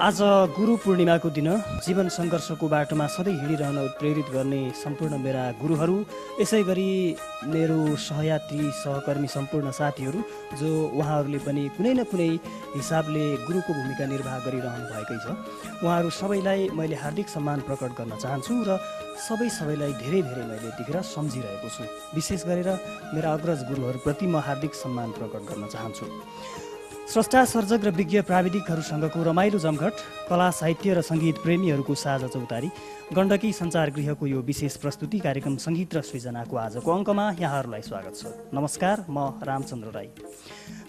आज गुरु पूर्णिमाको दिन जीवन सङ्घर्षको बाटोमा सधैँ हिँडिरहन प्रेरित गर्ने सम्पूर्ण मेरा गुरुहरू, यसै गरी मेरो सहयात्री सहकर्मी सम्पूर्ण साथीहरू जो उहाँहरूले पनि कुनै न कुनै हिसाबले गुरुको भूमिका निर्वाह गरिरहनु भएकै छ, उहाँहरू सबैलाई मैले हार्दिक सम्मान प्रकट गर्न चाहन्छु र सबैलाई धेरै धेरै मैले यतिखेर सम्झिरहेको छु। विशेष गरेर मेरा अग्रज गुरुहरूप्रति म हार्दिक सम्मान प्रकट गर्न चाहन्छु। स्रष्टा सर्जक र विज्ञ प्राविधिकहरूसँगको रमाइलो जमघट, कला साहित्य र सङ्गीत प्रेमीहरूको साझा चौतारी, गण्डकी सञ्चारगृहको यो विशेष प्रस्तुति कार्यक्रम सङ्गीत र सृजनाको आजको अङ्कमा यहाँहरूलाई स्वागत छ। नमस्कार, म रामचन्द्र राई।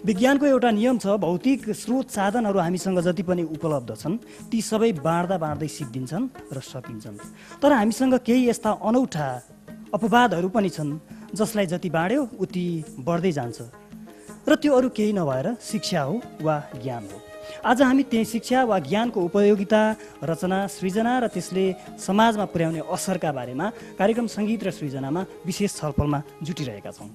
विज्ञानको एउटा नियम छ, भौतिक स्रोत साधनहरू हामीसँग जति पनि उपलब्ध छन् ती सबै बाँड्दै सिद्धिन्छन् र सकिन्छन्। तर हामीसँग केही यस्ता अनौठा अपवादहरू पनि छन् जसलाई जति बाँड्यो उति बढ्दै जान्छ र त्यो अरू केही नभएर शिक्षा हो वा ज्ञान हो। आज हामी त्यही शिक्षा वा ज्ञानको उपयोगिता, रचना, सृजना र त्यसले समाजमा पुर्याउने असरका बारेमा कार्यक्रम सङ्गीत र सृजनामा विशेष छलफलमा जुटिरहेका छौँ।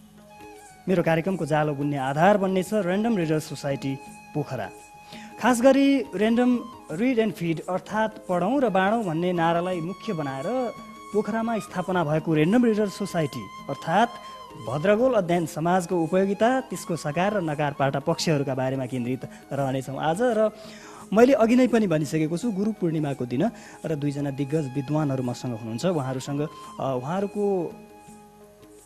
मेरो कार्यक्रमको जालो बुन्ने आधार बन्नेछ ऱ्यान्डम रिडर सोसाइटी पोखरा। खास गरी ऱ्यान्डम रिड एन्ड फिड अर्थात् पढौँ र बाँडौँ भन्ने नारालाई मुख्य बनाएर पोखरामा स्थापना भएको ऱ्यान्डम रिडर सोसाइटी अर्थात् भद्रगोल अध्ययन समाजको उपयोगिता, त्यसको सकार र नकारपाटा पक्षहरूका बारेमा केन्द्रित रहनेछौँ आज। र मैले अघि नै पनि भनिसकेको छु, गुरु पूर्णिमाको दिन र दुईजना दिग्गज विद्वानहरू मसँग हुनुहुन्छ। उहाँहरूको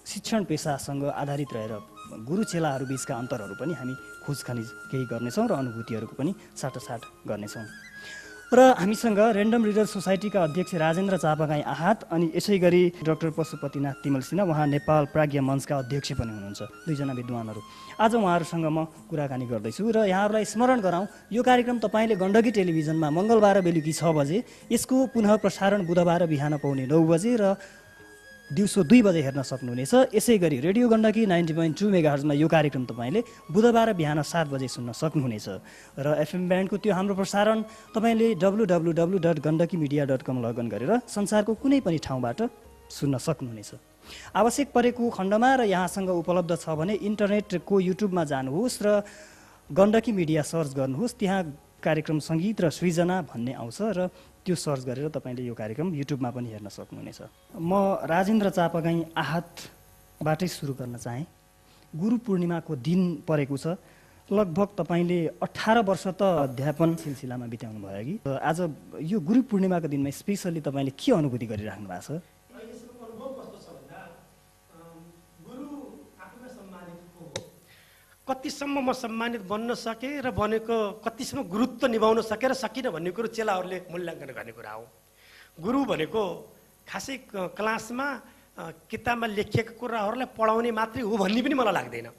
शिक्षण पेसासँग आधारित रहेर गुरु चेलाहरू बिचका अन्तरहरू पनि हामी खोजखानिज केही गर्नेछौँ र अनुभूतिहरूको पनि साटासाट गर्नेछौँ। र हामीसँग ऱ्यान्डम रिडर सोसाइटीका अध्यक्ष राजेन्द्र चापागाई आहत अनि यसै गरी डाक्टर पशुपतिनाथ तिमल सिन्हा, उहाँ नेपाल प्राज्ञ मञ्चका अध्यक्ष पनि हुनुहुन्छ, दुईजना विद्वानहरू। आज उहाँहरूसँग म कुराकानी गर्दैछु र यहाँहरूलाई स्मरण गराउँ, यो कार्यक्रम तपाईँले गण्डकी टेलिभिजनमा मङ्गलबार बेलुकी 6 बजे, यसको पुनः प्रसारण बुधबार बिहान पाउने 9 बजे र दिउँसो 2 बजे हेर्न सक्नुहुनेछ। यसै गरी रेडियो गण्डकी 90.2 मेगाहर्जमा यो कार्यक्रम तपाईँले बुधबार बिहान 7 बजे सुन्न सक्नुहुनेछ र एफएम ब्यान्डको त्यो हाम्रो प्रसारण तपाईँले www.gandakimedia.com लगइन गरेर संसारको कुनै पनि ठाउँबाट सुन्न सक्नुहुनेछ। आवश्यक परेको खण्डमा र यहाँसँग उपलब्ध छ भने इन्टरनेटको युट्युबमा जानुहोस् र गण्डकी मिडिया सर्च गर्नुहोस्, त्यहाँ कार्यक्रम सङ्गीत र सृजना भन्ने आउँछ र त्यो सर्च गरेर तपाईँले यो कार्यक्रम युट्युबमा पनि हेर्न सक्नुहुनेछ। म राजेन्द्र चापागाई आहतबाटै सुरु गर्न चाहेँ। गुरु पूर्णिमाको दिन परेको छ, लगभग तपाईँले 18 वर्ष त अध्यापन सिलसिलामा बिताउनु भयो कि आज यो गुरु पूर्णिमाको दिनमा स्पेसल्ली तपाईँले के अनुभूति गरिराख्नु भएको छ? कतिसम्म म सम्मानित बन्न सकेँ र बनेको कतिसम्म गुरुत्व निभाउन सकेँ र सकिनँ भन्ने कुरो चेलाहरूले मूल्याङ्कन गर्ने कुरा हो। गुरु भनेको खासै क्लासमा किताबमा लेखिएका कुराहरूलाई पढाउने मात्रै हो भन्ने पनि मलाई लाग्दैन।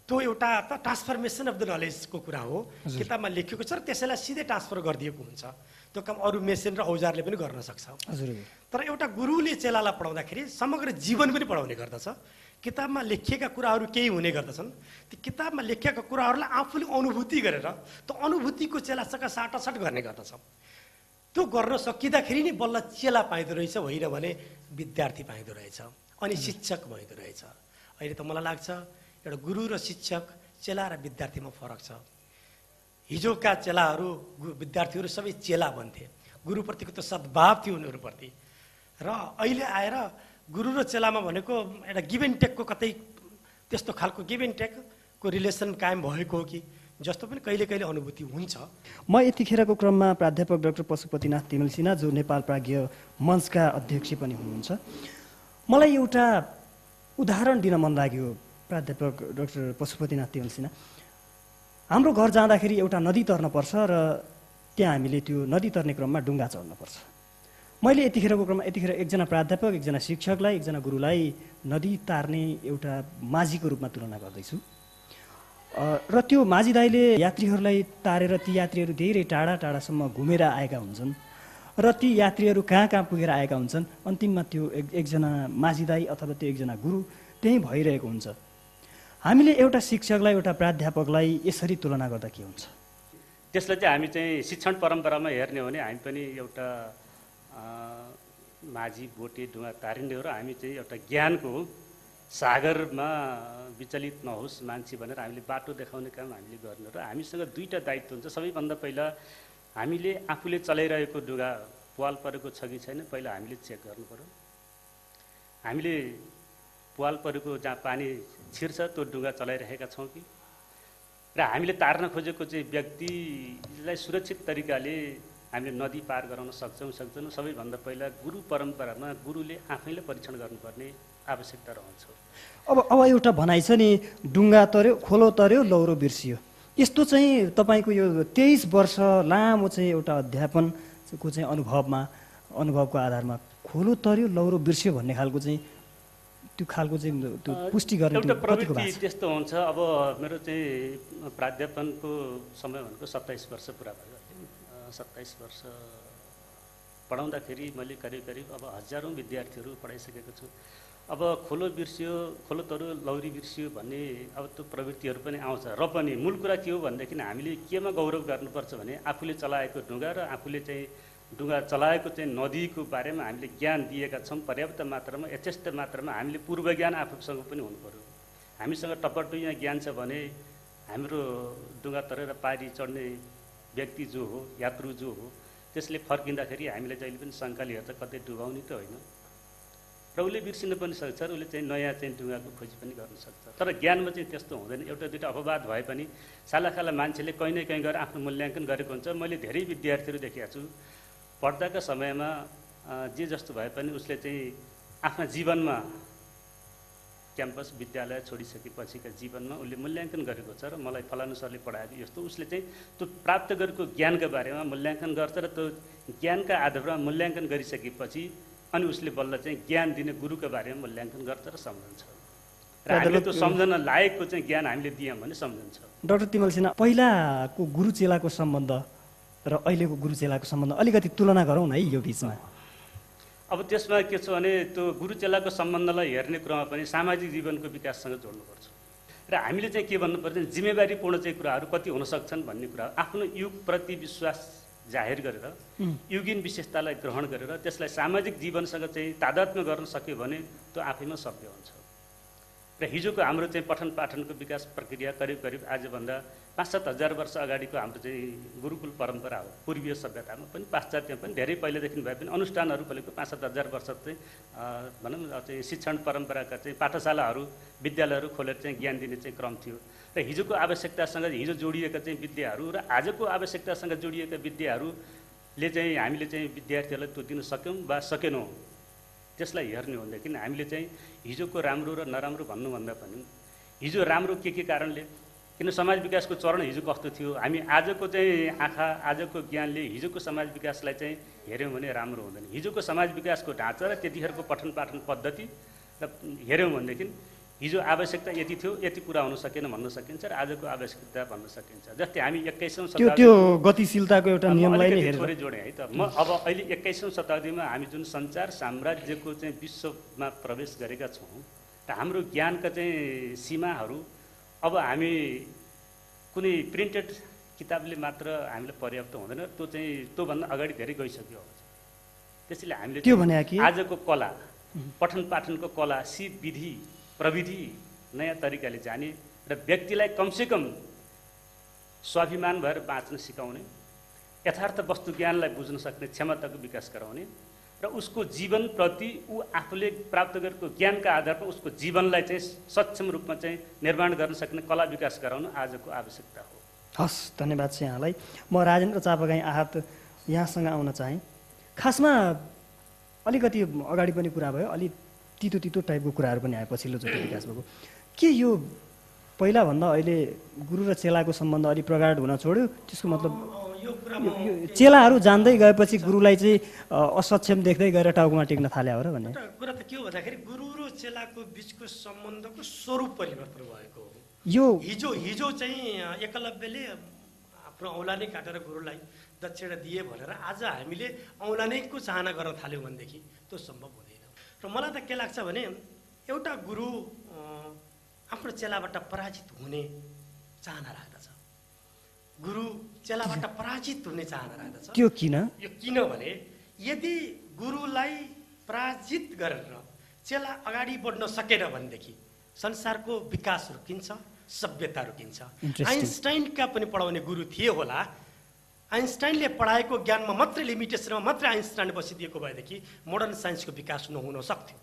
त्यो एउटा ट्रान्सफर्मेसन अफ द नलेजको कुरा हो। किताबमा लेखिएको छ र त्यसैलाई सिधै ट्रान्सफर गरिदिएको हुन्छ। त्यो काम अरू मेसिन र औजारले पनि गर्न सक्छ। तर एउटा गुरुले चेलालाई पढाउँदाखेरि समग्र जीवन पनि पढाउने गर्दछ। किताबमा लेखिएका कुराहरू केही हुने गर्दछन्, त्यो किताबमा लेखिएका कुराहरूलाई आफूले अनुभूति गरेर त्यो अनुभूतिको चेलासँग साटासाट गर्ने गर्दछ। त्यो गर्न सकिँदाखेरि नै बल्ल चेला पाइँदो रहेछ, होइन भने विद्यार्थी पाइँदो रहेछ, अनि शिक्षक भइँदो रहेछ। अहिले त मलाई लाग्छ एउटा गुरु र शिक्षक, चेला र विद्यार्थीमा फरक छ। हिजोका चेलाहरू विद्यार्थीहरू सबै चेला बन्थे, गुरुप्रतिको त सद्भाव थियो उनीहरूप्रति। र अहिले आएर गुरु र चेलामा भनेको एउटा गिभ एन्ड टेकको कतै त्यस्तो खालको गिभ एन्ड टेकको रिलेसन कायम भएको हो कि जस्तो पनि कहिले कहिले अनुभूति हुन्छ। म यतिखेरको क्रममा प्राध्यापक डाक्टर पशुपतिनाथ तिमल सिन्हा, जो नेपाल प्राज्ञ मञ्चका अध्यक्ष पनि हुनुहुन्छ, मलाई एउटा उदाहरण दिन मन लाग्यो। प्राध्यापक डाक्टर पशुपतिनाथ तिमल सिन्हा, हाम्रो घर जाँदाखेरि एउटा नदी तर्न पर्छ र त्यहाँ हामीले त्यो नदी तर्ने क्रममा डुङ्गा चढ्न पर्छ। मैले यतिखेरको क्रममा एकजना प्राध्यापक, एकजना शिक्षकलाई, एकजना गुरुलाई नदी तार्ने एउटा माझीको रूपमा तुलना गर्दैछु र त्यो माझी दाइले यात्रीहरूलाई तारेर ती यात्रीहरू धेरै टाढा टाढासम्म घुमेर आएका हुन्छन् र ती यात्रीहरू कहाँ कहाँ पुगेर आएका हुन्छन्। अन्तिममा त्यो एकजना माझी दाइ अथवा त्यो एकजना गुरु त्यहीँ भइरहेको हुन्छ। हामीले एउटा शिक्षकलाई, एउटा प्राध्यापकलाई यसरी तुलना गर्दा के हुन्छ? त्यसलाई चाहिँ हामी चाहिँ शिक्षण परम्परामा हेर्ने हो भने हामी पनि एउटा माझी बोटे डुङ्गा तारिने हो र हामी चाहिँ एउटा ज्ञानको सागरमा विचलित नहोस् मान्छे भनेर हामीले बाटो देखाउने काम हामीले गर्ने र हामीसँग दुईटा दायित्व हुन्छ। सबैभन्दा पहिला हामीले आफूले चलाइरहेको ढुङ्गा प्वाल परेको छ कि छैन पहिला हामीले चेक गर्नु पर्यो। हामीले प्वाल परेको जहाँ पानी छिर्छ त्यो ढुङ्गा चलाइरहेका छौँ कि, र हामीले तार्न खोजेको चाहिँ व्यक्तिलाई सुरक्षित तरिकाले हामीले नदी पार गराउन सक्छौँ सक्दैनौँ। सबैभन्दा पहिला गुरु परम्परामा गुरुले आफैले परीक्षण गर्नुपर्ने आवश्यकता रहन्छ। अब एउटा भनाइ छ नि, डुङ्गा तर्यो खोलो तर्यो लौरो बिर्सियो। यस्तो चाहिँ तपाईँको यो 23 वर्ष लामो चाहिँ एउटा अध्यापनको चाहिँ अनुभवको आधारमा खोलो तर्यो लौरो बिर्सियो भन्ने खालको चाहिँ त्यो पुष्टि गर्ने एउटा प्रवृत्ति त्यस्तो हुन्छ। अब मेरो चाहिँ प्राध्यापनको समय भनेको 27 वर्ष पुरा भयो। 27 वर्ष पढाउँदाखेरि मैले करिब अब हजारौँ विद्यार्थीहरू पढाइसकेको छु। अब खोलो बिर्सियो खोलो तर्यो लौरी बिर्सियो भन्ने अब त्यो प्रवृत्तिहरू पनि आउँछ। र पनि मूल कुरा के हो भनेदेखि हामीले केमा गौरव गर्नुपर्छ भने आफूले चलाएको ढुङ्गा र आफूले चाहिँ ढुङ्गा चलाएको चाहिँ नदीको बारेमा हामीले ज्ञान दिएका छौँ पर्याप्त मात्रामा, यथेष्ट मात्रामा। हामीले पूर्व ज्ञान आफूसँग पनि हुनु पर्यो। हामीसँग टपटुइया ज्ञान छ भने हाम्रो ढुङ्गा तरेर पारी चढ्ने व्यक्ति जो हो, यात्रु जो हो, त्यसले फर्किँदाखेरि हामीलाई जहिले पनि शङ्काले हेर्छ कतै डुबाउने त होइन। र उसले बिर्सिन पनि सक्छ र उसले चाहिँ नयाँ चाहिँ ढुङ्गाको खोजी पनि गर्न सक्छ। तर ज्ञानमा चाहिँ त्यस्तो हुँदैन। एउटा दुईवटा अपवाद भए पनि सालाखाला मान्छेले कहीँ न कहीँ गएर आफ्नो मूल्याङ्कन गरेको हुन्छ। मैले धेरै विद्यार्थीहरू देखेको छु, पढ्दाका समयमा जे जस्तो भए पनि उसले चाहिँ आफ्ना जीवनमा क्याम्पस विद्यालय छोडिसकेपछिका जीवनमा उसले मूल्याङ्कन गरेको छ र मलाई फलानु सरले पढाएको यस्तो उसले चाहिँ त्यो प्राप्त गरेको ज्ञानका बारेमा मूल्याङ्कन गर्छ र त्यो ज्ञानका आधारमा मूल्याङ्कन गरिसकेपछि अनि उसले बल्ल चाहिँ ज्ञान दिने गुरुको बारेमा मूल्याङ्कन गर्छ र सम्झन्छ। र हामीले त्यो सम्झन लायकको चाहिँ ज्ञान हामीले दियौँ भने सम्झन्छ। डाक्टर तिमल सिन्हा, पहिलाको गुरु चेलाको सम्बन्ध र अहिलेको गुरु चेलाको सम्बन्ध अलिकति तुलना गरौँ न है यो बिचमा। अब त्यसमा के छ भने त्यो गुरु चेलाको सम्बन्धलाई हेर्ने क्रममा पनि सामाजिक जीवनको विकाससँग जोड्नुपर्छ। र हामीले चाहिँ के भन्नुपर्छ, जिम्मेवारीपूर्ण चाहिँ कुराहरू कति हुन सक्छन् भन्ने कुरा, आफ्नो युगप्रति विश्वास जाहेर गरेर युगीन विशेषतालाई ग्रहण गरेर त्यसलाई सामाजिक जीवनसँग चाहिँ तादात्म्य गर्न सक्यो भने त्यो आफैमा सभ्य हुन्छ। र हिजोको हाम्रो चाहिँ पठन पाठनको विकास प्रक्रिया करिब आजभन्दा 5-7 हजार वर्ष अगाडिको हाम्रो चाहिँ गुरुकुल परम्परा हो। पूर्वीय सभ्यतामा पनि पाश्चात्यमा पनि धेरै पहिलेदेखि भए पनि अनुष्ठानहरू खोलेको 5-7 हजार वर्ष चाहिँ भनौँ चाहिँ शिक्षण परम्पराका चाहिँ पाठशालाहरू विद्यालयहरू खोलेर चाहिँ ज्ञान दिने चाहिँ क्रम थियो। र हिजोको आवश्यकतासँग हिजो जोडिएका चाहिँ विद्याहरू र आजको आवश्यकतासँग जोडिएका विद्याहरूले चाहिँ हामीले चाहिँ विद्यार्थीहरूलाई त्यो दिन सक्यौँ वा सकेनौँ त्यसलाई हेर्ने हो भनेदेखि हामीले चाहिँ हिजोको राम्रो र नराम्रो भन्नुभन्दा पनि हिजो राम्रो के कारणले, किन समाज विकासको चरण हिजो कस्तो थियो, हामी आजको चाहिँ आँखा आजको ज्ञानले हिजोको समाज विकासलाई चाहिँ हेऱ्यौँ भने राम्रो हुँदैन। हिजोको समाज विकासको ढाँचा र त्यतिखेरको पठन पाठन पद्धति र हेऱ्यौँ भनेदेखि हिजो आवश्यकता यति थियो यति पुरा हुन सकेन भन्न सकिन्छ र आजको आवश्यकता भन्न सकिन्छ। जस्तै हामी 21औं शताब्दी त्यो गतिशीलताको एउटा नियमलाई नै हेरेर थोरै जोडेँ है त। म अब अहिले 21औं शताब्दीमा हामी जुन सञ्चार साम्राज्यको चाहिँ विश्वमा प्रवेश गरेका छौँ र हाम्रो ज्ञानका चाहिँ सीमाहरू अब हामी कुनै प्रिन्टेड किताबले मात्र हामीलाई पर्याप्त हुँदैन, त्यो चाहिँ त्योभन्दा अगाडि धेरै गइसक्यो। त्यसैले हामीले त्यो भने आजको कला पठन पाठनको कला सिप विधि प्रविधि नयाँ तरिकाले जाने र व्यक्तिलाई कमसेकम स्वाभिमान भएर बाँच्न सिकाउने, यथार्थ वस्तु ज्ञानलाई बुझ्न सक्ने क्षमताको विकास गराउने र उसको जीवनप्रति ऊ आफूले प्राप्त गरेको ज्ञानका आधारमा उसको जीवनलाई चाहिँ सक्षम रूपमा चाहिँ निर्माण गर्न सक्ने कला विकास गराउन आजको आवश्यकता हो। हस्, धन्यवाद छ यहाँलाई। म राजेन्द्र चापागाई आहत यहाँसँग आउन चाहेँ। खासमा अलिकति अगाडि पनि कुरा भयो, अलि तितो टाइपको कुराहरू पनि आए पछिल्लो चोटि विकास भएको के यो पहिलाभन्दा अहिले गुरु र चेलाको सम्बन्ध अलि प्रगाढ हुन छोड्यो? त्यसको मतलब चेलाहरू जान्दै गएपछि गुरुलाई चाहिँ असक्षम देख्दै गएर टाउकोमा टेक्न थाले हो र भन्ने कुरा त के हो भन्दाखेरि गुरु र चेलाको बिचको सम्बन्धको स्वरूप परिवर्तन भएको हो। यो हिजो चाहिँ एकलव्यले आफ्नो औँला नै काटेर गुरुलाई दक्षिणा दिए भनेर आज हामीले औँला नैको चाहना गर्न थाल्यौँ भनेदेखि त्यो सम्भव हुँदैन। र मलाई त के लाग्छ भने एउटा गुरु आफ्नो चेलाबाट पराजित हुने चाहना राख्दछ, गुरु चेलाबाट पराजित हुने चाहना राख्दछ। त्यो किन? यो किनभने यदि गुरुलाई पराजित गरेर चेला अगाडि बढ्न सकेन भनेदेखि संसारको विकास रुकिन्छ, सभ्यता रुकिन्छ। आइन्स्टाइनका पनि पढाउने गुरु थिए होला, आइन्स्टाइनले पढाएको ज्ञानमा मात्रै लिमिटेसनमा मात्रै आइन्स्टाइन बसिदिएको भएदेखि मोडर्न साइन्सको विकास नहुन सक्थ्यो।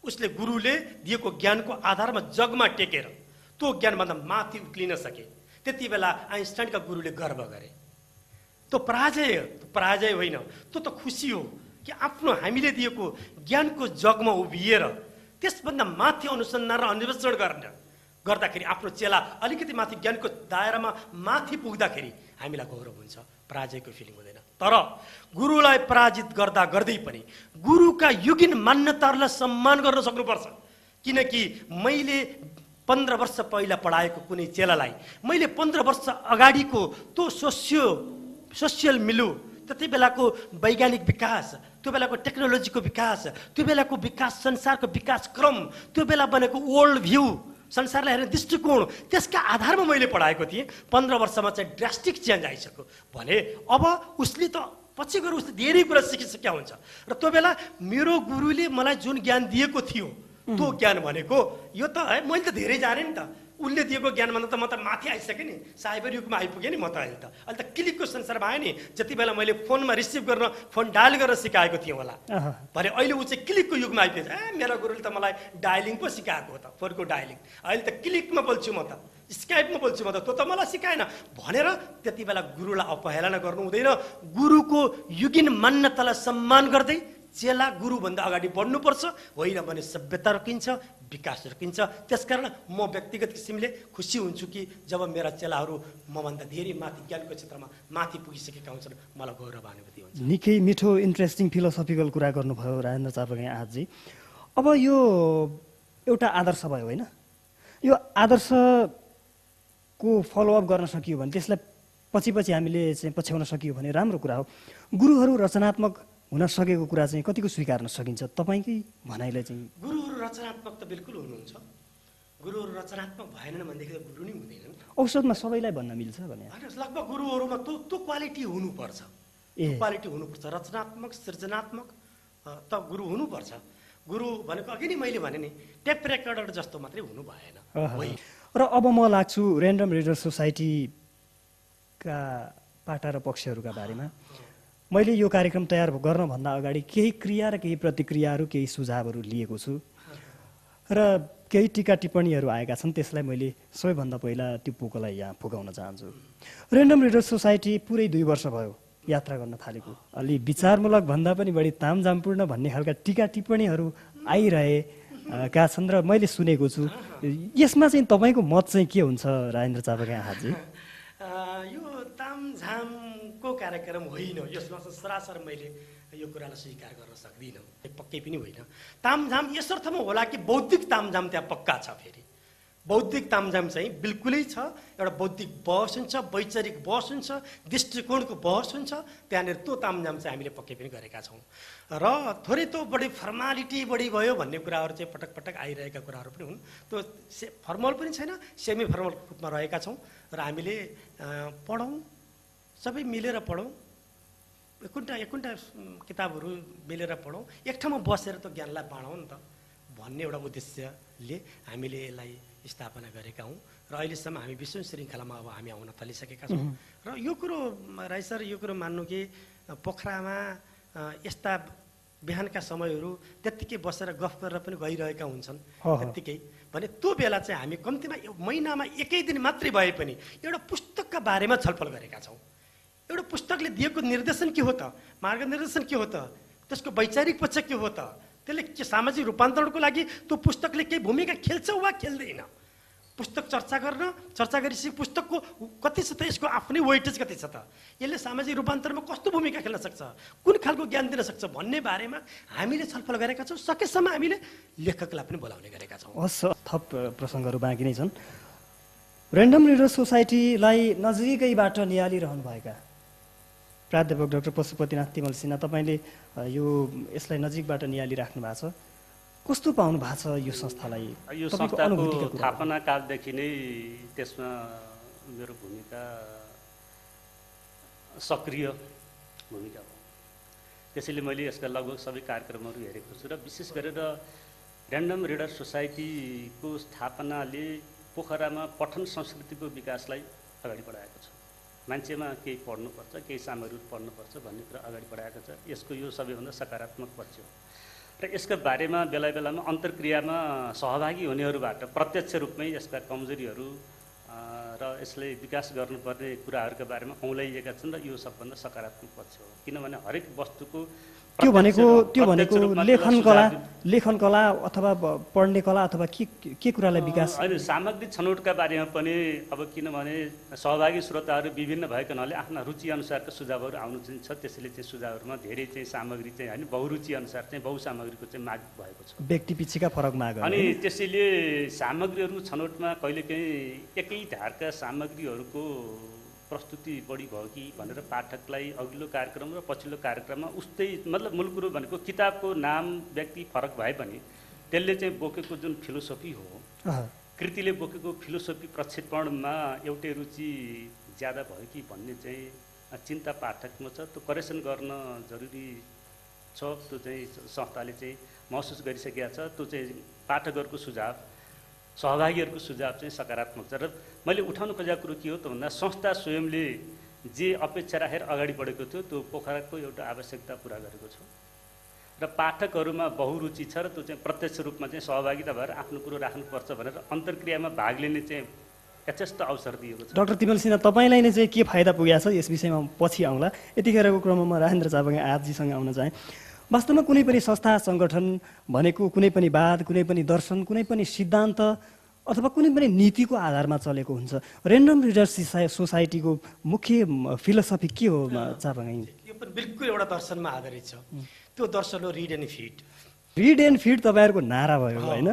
उसले गुरुले दिएको ज्ञानको आधारमा जगमा टेकेर त्यो ज्ञानभन्दा माथि उक्लिन सके। त्यति बेला आइन्स्टाइनका गुरुले गर्व गरे। त्यो पराजय होइन, त्यो त खुसी हो कि आफ्नो हामीले दिएको ज्ञानको जगमा उभिएर त्यसभन्दा माथि अनुसन्धान र अन्वेषण गर्दाखेरि आफ्नो चेला अलिकति माथि ज्ञानको दायरामा माथि पुग्दाखेरि हामीलाई गौरव हुन्छ, पराजयको फिलिङ हुँदैन। तर गुरुलाई पराजित गर्दा गर्दै पनि गुरुका युगिन मान्यताहरूलाई सम्मान गर्न सक्नुपर्छ। किनकि मैले 15 वर्ष पहिला पढाएको कुनै चेलालाई मैले 15 वर्ष अगाडिको त्यो सोसियल मिलु, त्यति बेलाको वैज्ञानिक विकास, त्यो बेलाको टेक्नोलोजीको विकास, त्यो बेलाको विकास, संसारको विकास क्रम, त्यो बेला बनेको वर्ल्ड भ्यू, संसारलाई हेर्ने दृष्टिकोण, त्यसका आधारमा मैले पढाएको थिएँ। 15 वर्षमा चाहिँ ड्रास्टिक चेन्ज आइसक्यो भने अब उसले त पछि गएर उसले धेरै कुरा सिकिसक्या हुन्छ। र त्यो बेला मेरो गुरुले मलाई जुन ज्ञान दिएको थियो त्यो ज्ञान भनेको यो त है मैले त धेरै जाने नि त। उसले दिएको ज्ञानमा त म त माथि आइसकेँ नि, साइबर युगमा आइपुगेँ नि म त अहिले त क्लिकको संसारमा आएँ नि। जति बेला मैले फोनमा रिसिभ गर्न, फोन डायल गरेर सिकाएको थिएँ होला भने अहिले ऊ चाहिँ क्लिकको युगमा आइपुगेछ। मेरो गुरुले त मलाई डायलिङ पो सिकाएको हो त, फोनको डायलिङ। अहिले त क्लिकमा बोल्छु म त, स्काइपमा बोल्छु म त, त्यो त मलाई सिकाएन भनेर त्यति बेला गुरुलाई अपहेलना गर्नु हुँदैन। गुरुको युगिन मान्यतालाई सम्मान गर्दै चेला गुरुभन्दा अगाडि बढ्नुपर्छ, होइन भने सभ्यता रोकिन्छ, विकास रोकिन्छ। त्यसकारण म व्यक्तिगत किसिमले खुसी हुन्छु कि जब मेरा चेलाहरू मभन्दा धेरै माथि ज्ञानको क्षेत्रमा माथि पुगिसकेका हुन्छन्, मलाई गौरवानुभूति हुन्छ। निकै मिठो इन्ट्रेस्टिङ फिलोसफिकल कुरा गर्नुभयो राजेन्द्र चापागाई आजजी। अब यो एउटा आदर्श भयो होइन, यो आदर्शको फलोअप गर्न सकियो भने, त्यसलाई पछि हामीले चाहिँ पछ्याउन सकियो भने राम्रो कुरा हो। गुरुहरू रचनात्मक हुन सकेको कुरा चाहिँ कतिको स्वीकार्न सकिन्छ तपाईँकै भनाइलाई चाहिँ? गुरुहरू रचनात्मक त बिल्कुल हुनुहुन्छ। गुरुहरू रचनात्मक भएनन् भनेदेखि त गुरु नै हुँदैनन्। औसतमा सबैलाई भन्न मिल्छ भने लगभग गुरुहरूमा त्यो क्वालिटी हुनुपर्छ, क्वालिटी हुनुपर्छ। रचनात्मक, सृजनात्मक त गुरु हुनुपर्छ। गुरु भनेको अघि नै मैले भने नि टेप रेकर्डर जस्तो मात्रै हुनु भएन। र अब म लाग्छु ऱ्यान्डम रिडर सोसाइटीका पाटा र पक्षहरूका बारेमा। मैले यो कार्यक्रम तयार गर्नभन्दा अगाडि केही क्रिया र केही प्रतिक्रियाहरू, केही सुझावहरू लिएको छु र केही टिका टिप्पणीहरू आएका छन्। त्यसलाई मैले सबैभन्दा पहिला त्यो पोकोलाई यहाँ पुगाउन चाहन्छु। ऱ्यान्डम रिडर सोसाइटी पुरै 2 वर्ष भयो यात्रा गर्न थालेको। अलि विचारमूलक भन्दा पनि बढी तामझामपूर्ण भन्ने खालका टिका टिप्पणीहरू आइरहेका छन् र मैले सुनेको छु। यसमा चाहिँ तपाईँको मत चाहिँ के हुन्छ राजेन्द्र चापागाई आजजी? यो तामझामको कार्यक्रम होइन, यसमा सरासर मैले यो कुरालाई स्वीकार गर्न सक्दिनँ, पक्कै पनि होइन। तामझाम यस अर्थमा होला कि बौद्धिक तामझाम त्यहाँ पक्का छ। फेरि बौद्धिक तामझाम चाहिँ बिल्कुलै छ। एउटा बौद्धिक बहस हुन्छ, वैचारिक बहस हुन्छ, दृष्टिकोणको बहस हुन्छ। त्यहाँनिर त्यो तामझाम चाहिँ हामीले पक्कै पनि गरेका छौँ। र थोरै त्यो बढी फर्मालिटी बढी भयो भन्ने कुराहरू चाहिँ पटक पटक आइरहेका कुराहरू पनि हुन्। त्यो फर्मल पनि छैन, सेमी फर्मल रूपमा रहेका छौँ। र हामीले पढौँ, सबै मिलेर पढौँ, एकुन्टा किताबहरू मिलेर पढौँ, एक ठाउँमा बसेर त ज्ञानलाई बाँडौँ नि त भन्ने एउटा उद्देश्यले हामीले यसलाई स्थापना गरेका हौँ। र अहिलेसम्म हामी विश्व श्रृङ्खलामा अब हामी आउन थालिसकेका छौँ। र यो कुरो राई सर, यो कुरो मान्नु कि पोखरामा यस्ता बिहानका समयहरू त्यत्तिकै बसेर गफ गरेर पनि गइरहेका हुन्छन् त्यत्तिकै भने त्यो बेला चाहिँ हामी कम्तीमा महिनामा 1 दिन मात्रै भए पनि एउटा पुस्तकका बारेमा छलफल गरेका छौँ। एउटा पुस्तकले दिएको निर्देशन के हो त, मार्गनिर्देशन के हो त, त्यसको वैचारिक पक्ष के हो त, त्यसले के सामाजिक रूपान्तरणको लागि त्यो पुस्तकले केही भूमिका खेल्छ वा खेल्दैन? पुस्तक चर्चा गरिसके पुस्तकको कति छ त, यसको आफ्नै वेटेज कति छ त, यसले सामाजिक रूपान्तरणमा कस्तो भूमिका खेल्न सक्छ, कुन खालको ज्ञान दिन सक्छ भन्ने बारेमा हामीले छलफल गरेका छौँ। सकेसम्म हामीले लेखकलाई पनि बोलाउने गरेका छौँ। थप प्रसङ्गहरू बाँकी नै छन्। ऱ्यान्डम रिडर सोसाइटीलाई नजिकैबाट निहालिरहनुभएका प्राध्यापक डाक्टर पशुपतिनाथ तिमल सिन्हा, तपाईँले यसलाई नजिकबाट निहालिराख्नु भएको छ। कस्तो पाउनु भएको छ यो संस्थालाई? यो संस्थाको स्थापना कालदेखि नै त्यसमा मेरो भूमिका सक्रिय भूमिका हो। त्यसैले मैले यसका लगभग सबै कार्यक्रमहरू हेरेको छु र विशेष गरेर ऱ्यान्डम रिडर सोसाइटीको स्थापनाले पोखरामा पठन संस्कृतिको विकासलाई अगाडि बढाएको छ। मान्छेमा केही पढ्नुपर्छ, केही सामग्रीहरू पढ्नुपर्छ भन्ने कुरा अगाडि बढाएको छ। यसको यो सबैभन्दा सकारात्मक पक्ष हो र यसका बारेमा बेला बेलामा अन्तर्क्रियामा सहभागी हुनेहरूबाट प्रत्यक्ष रूपमै यसका कमजोरीहरू र यसले विकास गर्नुपर्ने कुराहरूका बारेमा औँल्याइएका छन् र यो सबभन्दा सकारात्मक पक्ष हो। किनभने हरेक वस्तुको त्यो भनेको लेखन कला अथवा पढ्ने कला अथवा के कुरालाई विकास अहिले सामग्री छनौटका बारेमा पनि अब किनभने सहभागी श्रोताहरू विभिन्न भएको हुनाले आफ्ना रुचि अनुसारका सुझावहरू आउनु चाहिँ छ। त्यसैले चाहिँ सुझावहरूमा धेरै चाहिँ सामग्री चाहिँ होइन बहुरुचि अनुसार चाहिँ बहुसामग्रीको चाहिँ माग भएको छ, व्यक्ति पिछेका फरक माग। अनि त्यसैले सामग्रीहरू छनौटमा कहिलेकाहीँ एकै धारका सामग्रीहरूको प्रस्तुति बढी भयो कि भनेर पाठकलाई अघिल्लो कार्यक्रम र पछिल्लो कार्यक्रममा उस्तै मतलब मूल कुरो भनेको किताबको नाम व्यक्ति फरक भए पनि त्यसले चाहिँ बोकेको जुन फिलोसफी हो, कृतिले बोकेको फिलोसफी प्रक्षेपणमा एउटै रुचि ज्यादा भयो कि भन्ने चाहिँ चिन्ता पाठकमा छ। त्यो करेक्सन गर्न जरुरी छ। त्यो चाहिँ संस्थाले चाहिँ महसुस गरिसकेका छ। त्यो चाहिँ पाठकहरूको सुझाव, सहभागीहरूको सुझाव चाहिँ सकारात्मक छ। र मैले उठाउनु खोजेको कुरो के हो त भन्दा संस्था स्वयंले जे अपेक्षा राखेर अगाडि बढेको थियो त्यो पोखराको एउटा आवश्यकता पुरा गरेको छ र पाठकहरूमा बहुरुचि छ र त्यो चाहिँ प्रत्यक्ष रूपमा चाहिँ सहभागिता भएर आफ्नो कुरो राख्नुपर्छ भनेर अन्तर्क्रियामा भाग लिने चाहिँ यथेष्ट अवसर दिएको छ। डाक्टर तिमल सिन्हा, तपाईँलाई नै चाहिँ के फाइदा पुगेको छ यस विषयमा पछि आउँला। यतिखेरको क्रममा राजेन्द्र चापागाई आजजीसँग आउन चाहे। वास्तवमा कुनै पनि संस्था सङ्गठन भनेको कुनै पनि वाद, कुनै पनि दर्शन, कुनै पनि सिद्धान्त अथवा कुनै पनि नीतिको आधारमा चलेको हुन्छ। ऱ्यान्डम रिडर्स सोसाइटीको मुख्य फिलोसफी के हो चापागाई? यो पनि बिल्कुल एउटा दर्शनमा आधारित छ। त्यो दर्शन हो read and feed. Read and feed तपाईँहरूको नारा भयो होइन?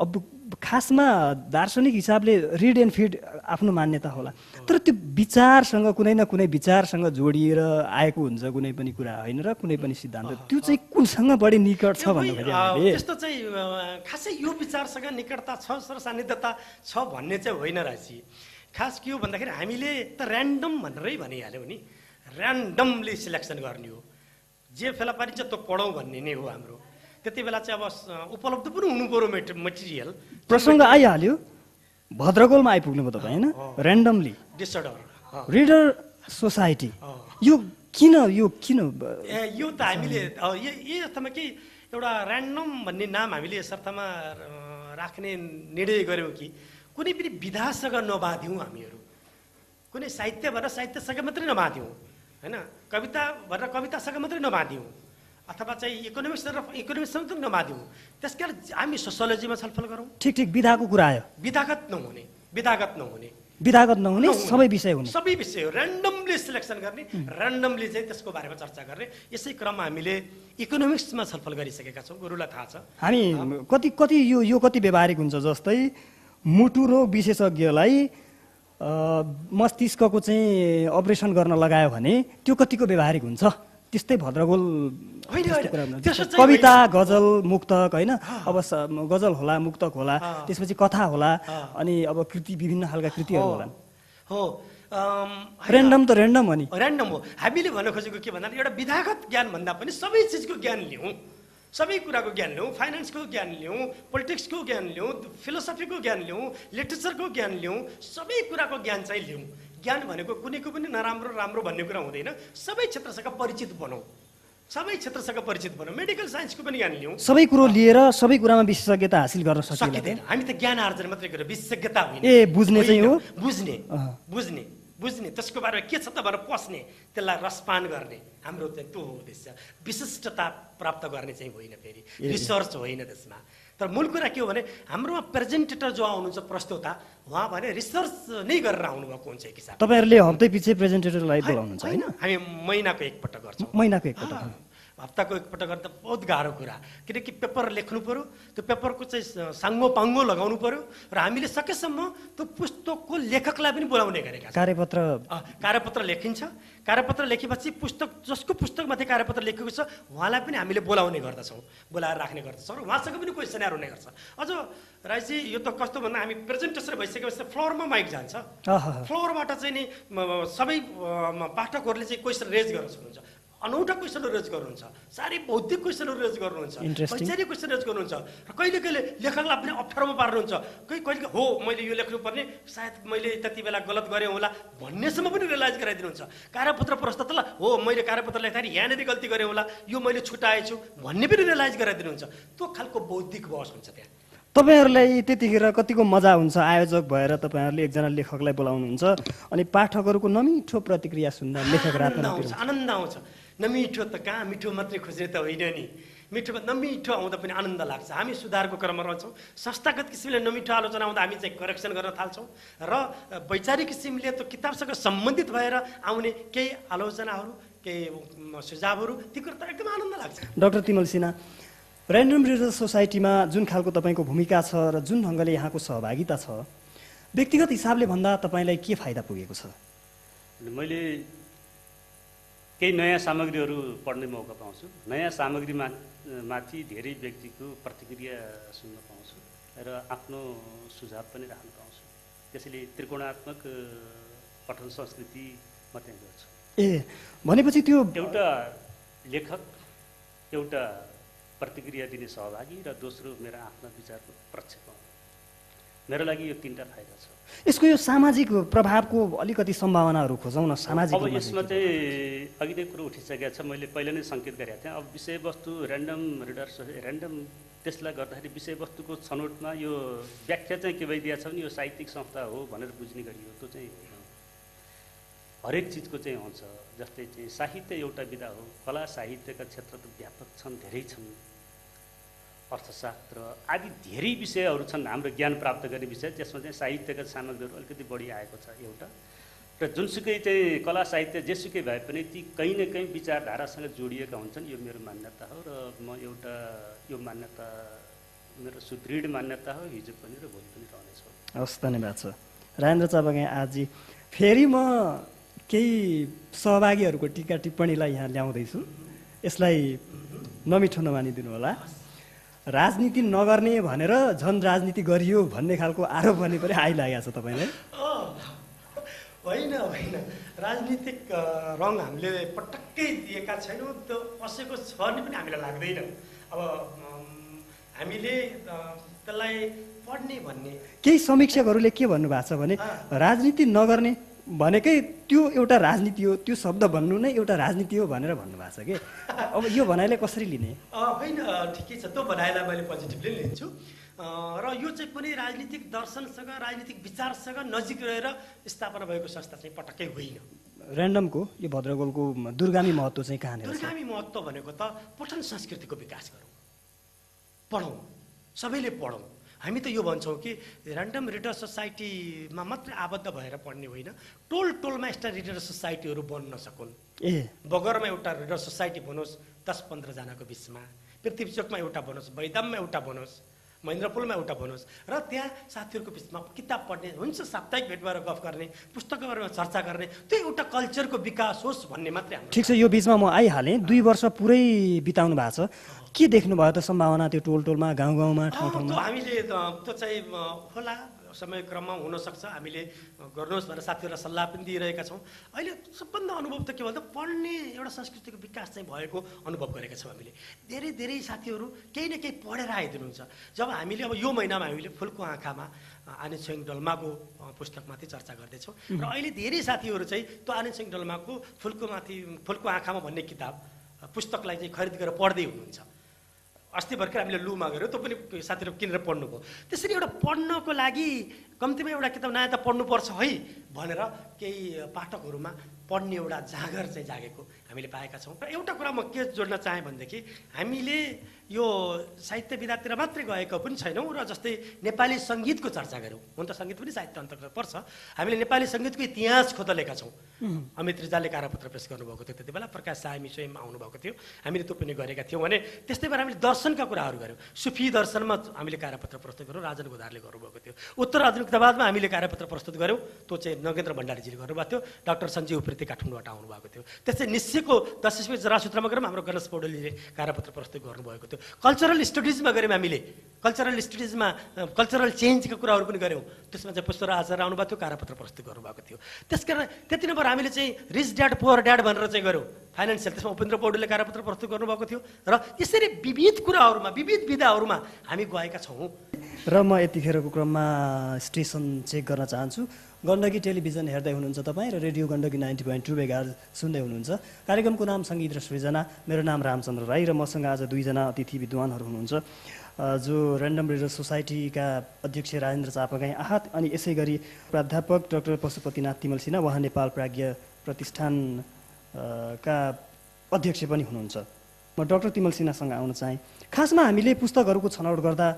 अब खासमा दार्शनिक हिसाबले रिड एन्ड फिड आफ्नो मान्यता होला, तर त्यो विचारसँग कुनै न कुनै विचारसँग जोडिएर आएको हुन्छ कुनै पनि कुरा होइन र कुनै पनि सिद्धान्त। त्यो चाहिँ कुनसँग बढी निकट छ भन्दाखेरि त्यस्तो चाहिँ खासै यो विचारसँग निकटता छ र सान्निध्यता छ भन्ने चाहिँ होइन रहेछ। खास के हो भन्दाखेरि हामीले त ऱ्यान्डम भनेरै भनिहाल्यौँ नि, ऱ्यान्डमली सिलेक्सन गर्ने हो। जे फेला पारिन्छ त्यो पढौँ भन्ने नै हो हाम्रो। त्यति बेला चाहिँ अब उपलब्ध पनि हुनु पर्यो मटेरियल। प्रसङ्ग आइहाल्यो, भद्रगोलमा आइपुग्नु भयो तपाईँ होइन? ऱ्यान्डमली डिसअर्डर रिडर सोसाइटी यो किन यो त हामीले यही अर्थमा कि एउटा ऱ्यान्डम भन्ने नाम हामीले यस अर्थमा राख्ने निर्णय गऱ्यौँ कि कुनै पनि विधासँग नबाध्यौँ हामीहरू। कुनै साहित्य भनेर साहित्यसँग मात्रै नबाध्यौँ होइन, कविता भनेर कवितासँग मात्रै नबाध्यौँ अथवा चाहिँ इकोनोमिक्ससँग त नबाध्यौँ। त्यस कारण हामी सोसियोलोजीमा छलफल गरौँ। ठिक विधाको कुरा आयो। विधागत नहुने सबै विषय हुने, सबै विषय हो। ऱ्यान्डमली सिलेक्सन गर्ने, ऱ्यान्डमली चाहिँ त्यसको बारेमा चर्चा गर्ने। यसै क्रममा हामीले इकोनोमिक्समा छलफल गरिसकेका छौँ, गुरुलाई थाहा छ। हामी कति यो कति व्यवहारिक हुन्छ, जस्तै मुटु रोग विशेषज्ञलाई मस्तिष्कको चाहिँ अपरेसन गर्न लगायो भने त्यो कतिको व्यवहारिक हुन्छ? त्यस्तै भद्रगोल कविता, गजल, मुक्तक होइन? अब गजल होला, मुक्तक होला, त्यसपछि कथा होला, अनि अब कृति, विभिन्न खालका कृतिहरू होला। हो, ऱ्यान्डम त ऱ्यान्डम हो नि, ऱ्यान्डम हो। हामीले भन्न खोजेको के भन्दा एउटा विधागत ज्ञान भन्दा पनि सबै चिजको ज्ञान लिउँ, सबै कुराको ज्ञान लिउँ। फाइनेन्सको ज्ञान लिउँ, पोलिटिक्सको ज्ञान लिउँ, फिलोसफीको ज्ञान लिउँ, लिटरेचरको ज्ञान लिउँ, सबै कुराको ज्ञान चाहिँ लिउँ। ज्ञान भनेको कुनैको पनि नराम्रो राम्रो भन्ने कुरा हुँदैन। सबै क्षेत्रसँग परिचित बनाऊ, सबै क्षेत्रसँग परिचित बनाऊ। मेडिकल साइन्सको पनि ज्ञान लिउँ। सबै कुरो लिएर सबै कुरामा विशेषज्ञता हासिल गर्न सकिँदैन। हामी त ज्ञान आर्जन मात्रै गरेर विशेषज्ञता होइन। बुझ्ने चाहिँ हो, बुझ्ने त्यसको बारेमा के छ त भनेर पस्ने, त्यसलाई रसपान गर्ने, हाम्रो चाहिँ त्यो हो उद्देश्य। विशिष्टता प्राप्त गर्ने चाहिँ होइन, फेरि रिसर्च होइन त्यसमा। तर मूल कुरा के हो भने हाम्रोमा प्रेजेन्टेटर जो आउनुहुन्छ, प्रस्तोता, उहाँ भने रिसर्च नै गरेर आउनुभएको हुन्छ। एक हिसाब तपाईँहरूले हप्तै पछि प्रेजेन्टेटरलाई बोलाउनुहुन्छ होइन? हामी महिनाको एकपल्ट गर्छौँ। महिनाको एकपल्ट, हप्ताको एकपल्ट गर्दा बहुत गाह्रो कुरा, किनकि पेपर लेख्नु पऱ्यो, त्यो पेपरको चाहिँ साङ्गो पाङ्गो लगाउनु पऱ्यो र हामीले सकेसम्म त्यो पुस्तकको लेखकलाई पनि बोलाउने गरेका छौँ। कार्यपत्र लेखिन्छ। कार्यपत्र लेखेपछि जसको पुस्तकमाथि कार्यपत्र लेखेको छ उहाँलाई पनि हामीले बोलाउने गर्दछौँ, बोलाएर राख्ने गर्दछौँ र उहाँसँग पनि क्वेसनहरू हुने गर्छ। अझ राईजी यो त कस्तो भन्दा हामी प्रेजेन्टेसन भइसकेपछि फ्लोरमा माइक जान्छ, फ्लोरबाट चाहिँ नि सबै पाठकहरूले चाहिँ क्वेसन रेज गर्न सक्नुहुन्छ। अनौठा क्वेसनहरू रेज गर्नुहुन्छ, साह्रै बौद्धिक क्वेसनहरू रेज गर्नुहुन्छ, Interesting. वैचारिक क्वेसन रेज गर्नुहुन्छ र कहिले कहिले लेखकलाई पनि अप्ठ्यारोमा पार्नुहुन्छ। कहिले हो मैले यो लेख्नुपर्ने, सायद मैले त्यति बेला गलत गरेँ होला भन्नेसम्म पनि रियलाइज गराइदिनुहुन्छ। कार्यपत्र प्रस्तुतलाई हो मैले कार्यपत्र लेख्दाखेरि यहाँनिर गल्ती गरेँ होला, यो मैले छुटाएछु भन्ने पनि रियलाइज गराइदिनुहुन्छ। त्यो खालको बौद्धिक बहस हुन्छ त्यहाँ। तपाईँहरूलाई त्यतिखेर कतिको मजा हुन्छ आयोजक भएर तपाईँहरूले एकजना लेखकलाई बोलाउनुहुन्छ अनि पाठकहरूको नमिठो प्रतिक्रिया सुन्दा लेखक रातमा नपिर्नुहुन्छ? आनन्द आउँछ। नमिठो त कहाँ, मिठो मात्रै खोज्ने त होइन नि। मिठोमा नमिठो आउँदा पनि आनन्द लाग्छ। हामी सुधारको क्रममा रहन्छौँ। संस्थागत किसिमले नमिठो आलोचना आउँदा हामी चाहिँ करेक्सन गर्न थाल्छौँ र वैचारिक किसिमले त्यो किताबसँग सम्बन्धित भएर आउने केही आलोचनाहरू, केही सुझावहरू, ती कुरा त एकदम आनन्द लाग्छ। डाक्टर तिमल सिन्हा, ऱ्यान्डम रिडर्स सोसाइटीमा जुन खालको तपाईँको भूमिका छ र जुन ढङ्गले यहाँको सहभागिता छ, व्यक्तिगत हिसाबले भन्दा तपाईँलाई के फाइदा पुगेको छ? मैले केही नयाँ सामग्रीहरू पढ्ने मौका पाउँछु। नयाँ सामग्रीमाथि धेरै व्यक्तिको प्रतिक्रिया सुन्न पाउँछु र आफ्नो सुझाव पनि राख्न पाउँछु। त्यसैले त्रिकोणात्मक पठन संस्कृति म त्यहाँ गर्छु। ए भनेपछि त्यो एउटा लेखक, एउटा प्रतिक्रिया दिने सहभागी र दोस्रो मेरो आफ्ना विचारको प्रक्षेपण। मेरो लागि यो तीनटा फाइदा छ। यसको यो सामाजिक प्रभावको अलिकति सम्भावनाहरू खोजौँ न। सामाजिक अब यसमा चाहिँ अघि नै कुरो उठिसकेको छ, मैले पहिला नै सङ्केत गरेको थिएँ। अब विषयवस्तु ऱ्यान्डम रिडर्स ऱ्यान्डम, त्यसलाई गर्दाखेरि विषयवस्तुको छनौटमा यो व्याख्या चाहिँ के भइदिएको छ भने यो साहित्यिक संस्था हो भनेर बुझ्ने गरियो, त्यो चाहिँ हरेक चिजको चाहिँ हुन्छ। जस्तै चाहिँ साहित्य एउटा विधा हो, कला साहित्यका क्षेत्र त व्यापक छन्, धेरै छन्, अर्थशास्त्र आदि धेरै विषयहरू छन् हाम्रो ज्ञान प्राप्त गर्ने विषय। त्यसमा चाहिँ साहित्यका सामग्रीहरू अलिकति बढी आएको छ एउटा। र जुनसुकै चाहिँ कला साहित्य जेसुकै भए पनि ती कहीँ न कहीँ विचारधारासँग जोडिएका हुन्छन्। यो मेरो मान्यता हो र म एउटा यो मान्यता मेरो सुदृढ मान्यता हो, हिजो पनि र भोलि पनि रहनेछ। हवस्, धन्यवाद छ राजेन्द्र चापागाई आजी। फेरि म केही सहभागीहरूको टिका टिप्पणीलाई यहाँ ल्याउँदैछु, यसलाई नमिठो नमानिदिनु होला। राजनीति नगर्ने भनेर झन् राजनीति गरियो भन्ने खालको आरोप भने पनि आइलागेको छ तपाईँलाई? होइन होइन, राजनीतिक रङ हामीले पटक्कै दिएका छैनौँ। त्यो कसैको छ भने पनि हामीलाई लाग्दैन। अब हामीले त्यसलाई पढ्ने भन्ने केही समीक्षकहरूले के भन्नुभएको छ भने राजनीति नगर्ने भनेकै त्यो एउटा राजनीति हो, त्यो शब्द भन्नु नै एउटा राजनीति हो भनेर भन्नुभएको छ कि। अब यो भनाइलाई कसरी लिने? होइन, ठिकै छ, त्यो भनाइलाई मैले पोजिटिभली लिन्छु। र यो चाहिँ कुनै राजनीतिक दर्शनसँग, राजनीतिक विचारसँग नजिक रहेर स्थापना भएको संस्था चाहिँ पटक्कै होइन। ऱ्यान्डमको यो भद्रगोलको दूरगामी महत्त्व चाहिँ कहाँनिर छ? दूरगामी महत्त्व भनेको त पठन संस्कृतिको विकास गरौँ, पढौँ, सबैले पढौँ। हामी त यो भन्छौँ कि ऱ्यान्डम रिडर सोसाइटीमा मात्रै आबद्ध भएर पढ्ने होइन, टोल टोलमा यस्ता रिडर सोसाइटीहरू बन्न सकुन्। बगरमा एउटा रिडर सोसाइटी बनोस् 10-15 जनाको बिचमा, पृथ्वी चोकमा एउटा बनोस्, बैदाममा एउटा बनोस्, महेन्द्रपुलमा एउटा बनोस् र त्यहाँ साथीहरूको बिचमा किताब पढ्ने हुन्छ, साप्ताहिक भेट भएर गफ गर्ने, पुस्तकको बारेमा चर्चा गर्ने, त्यो एउटा कल्चरको विकास होस् भन्ने मात्रै हाम्रो। ठिक छ, यो बिचमा म आइहालेँ। 2 वर्ष पुरै बिताउनु भएको छ, के देख्नुभयो त सम्भावना त्यो टोल टोलमा, गाउँ गाउँमा, ठाउँ ठाउँमा? हामीले त्यो चाहिँ होला समयक्रममा हुनसक्छ, हामीले गर्नुहोस् भनेर साथीहरूलाई सल्लाह पनि दिइरहेका छौँ। अहिले सबभन्दा अनुभव त के भन्दा पढ्ने एउटा संस्कृतिको विकास चाहिँ भएको अनुभव गरेका छौँ हामीले। धेरै धेरै साथीहरू केही न केही पढेर आइदिनुहुन्छ। जब हामीले अब यो महिनामा हामीले फुलको आँखामा आनित सिंह डल्माको पुस्तकमाथि चर्चा गर्दैछौँ र अहिले धेरै साथीहरू चाहिँ त्यो आनित सिंह डल्माको फुलको आँखामा भन्ने किताब पुस्तकलाई चाहिँ खरिद गरेर पढ्दै हुनुहुन्छ। अस्ति भर्खर हामीले लुमा गऱ्यौँ, त्यो पनि साथीहरू किनेर पढ्नुभयो। त्यसरी एउटा पढ्नको लागि कम्तीमा एउटा किताब नयाँ त पढ्नुपर्छ है भनेर केही पाठकहरूमा पढ्ने एउटा जाँगर चाहिँ जागेको हामीले पाएका छौँ। र एउटा कुरा म के जोड्न चाहेँ भनेदेखि हामीले यो साहित्य विधातिर मात्रै गएको पनि छैनौँ र जस्तै नेपाली सङ्गीतको चर्चा गऱ्यौँ। हुन त सङ्गीत पनि साहित्य अन्तर्गत पर्छ। हामीले नेपाली सङ्गीतको इतिहास खोतलेका छौँ। अमित रिजालले कारपत्र पेश गर्नुभएको थियो, त्यति बेला प्रकाश सामी स्वयं आउनुभएको थियो, हामीले त्यो पनि गरेका थियौँ। भने त्यस्तै बेला हामीले दर्शनका कुराहरू गऱ्यौँ। सुफी दर्शनमा हामीले कारपत्र प्रस्तुत गऱ्यौँ, राजन गोदारले गर्नुभएको थियो। उत्तर आधुनिकतावादमा हामीले कारपत्र प्रस्तुत गऱ्यौँ, त्यो चाहिँ नगेन्द्र भण्डारीजीले गर्नुभएको थियो। डाक्टर सञ्जीव उप्रेती काठमाडौँबाट आउनुभएको थियो। त्यस्तै निश्चयको 10 जरासूत्रमा गऱ्यौँ, हाम्रो गणेश पौडेलले कारपत्र प्रस्तुत गर्नुभएको थियो। कल्चरल स्टडिजमा गऱ्यौँ हामीले कल्चरल स्टडिजमा कल्चरल चेन्जका कुराहरू पनि गऱ्यौँ। त्यसमा चाहिँ पुष्पराज आचार्य आउनुभएको थियो, कारपत्र प्रस्तुत गर्नुभएको थियो। त्यस कारण त्यति नम्बर हामीले चाहिँ रिच ड्याड पुअर ड्याड भनेर चाहिँ गऱ्यौँ फाइनेन्सियल। त्यसमा उपेन्द्र पौडेलले कारपत्र प्रस्तुत गर्नुभएको थियो। र यसरी विविध कुराहरूमा विविध विधाहरूमा हामी गएका छौँ। र म यतिखेरको क्रममा स्टेसन चेक गर्न चाहन्छु। गण्डकी टेलिभिजन हेर्दै हुनुहुन्छ तपाईँ र रेडियो गण्डकी 90.2 मेगाहर्ज सुन्दै हुनुहुन्छ। कार्यक्रमको नाम सङ्गीत र सृजना। मेरो नाम रामचन्द्र राई र मसँग आज दुईजना अतिथि विद्वानहरू हुनुहुन्छ, जो ऱ्यान्डम रिडर सोसाइटीका अध्यक्ष राजेन्द्र चापागाई आहत, अनि यसै गरी प्राध्यापक डाक्टर पशुपतिनाथ तिमल सिन्हा, उहाँ नेपाल प्राज्ञ प्रतिष्ठानका अध्यक्ष पनि हुनुहुन्छ। म डाक्टर तिमल सिन्हासँग आउन चाहेँ। खासमा हामीले पुस्तकहरूको छनौट गर्दा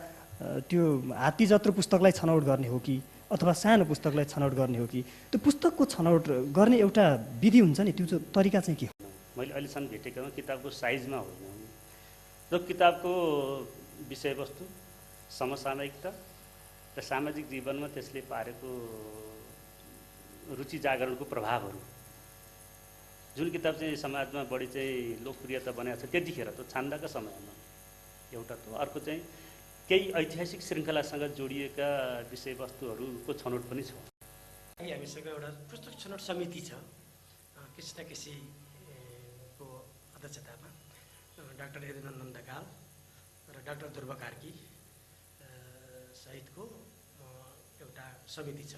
त्यो हात्ती जत्रो पुस्तकलाई छनौट गर्ने हो कि अथवा सानो पुस्तकलाई छनौट गर्ने हो कि त्यो पुस्तकको छनौट गर्ने एउटा विधि हुन्छ नि, त्यो तरिका चाहिँ के हो? मैले अहिलेसम्म भेटेकोमा किताबको साइजमा होइन, र किताबको विषयवस्तु, समसामयिकता र सामाजिक जीवनमा त्यसले पारेको रुचि जागरणको प्रभावहरू, जुन किताब चाहिँ समाजमा बढी चाहिँ लोकप्रियता बनाएको छ त्यतिखेर त छान्दाका समयमा एउटा त, अर्को चाहिँ केही ऐतिहासिक श्रृङ्खलासँग जोडिएका विषयवस्तुहरूको छनौट पनि छ। हामीसँग एउटा पुस्तक छनौट समिति छ, कृष्ण केसीको अध्यक्षतामा डाक्टर यदुनन्दन ढकाल र डाक्टर ध्रुव कार्की सहितको एउटा समिति छ।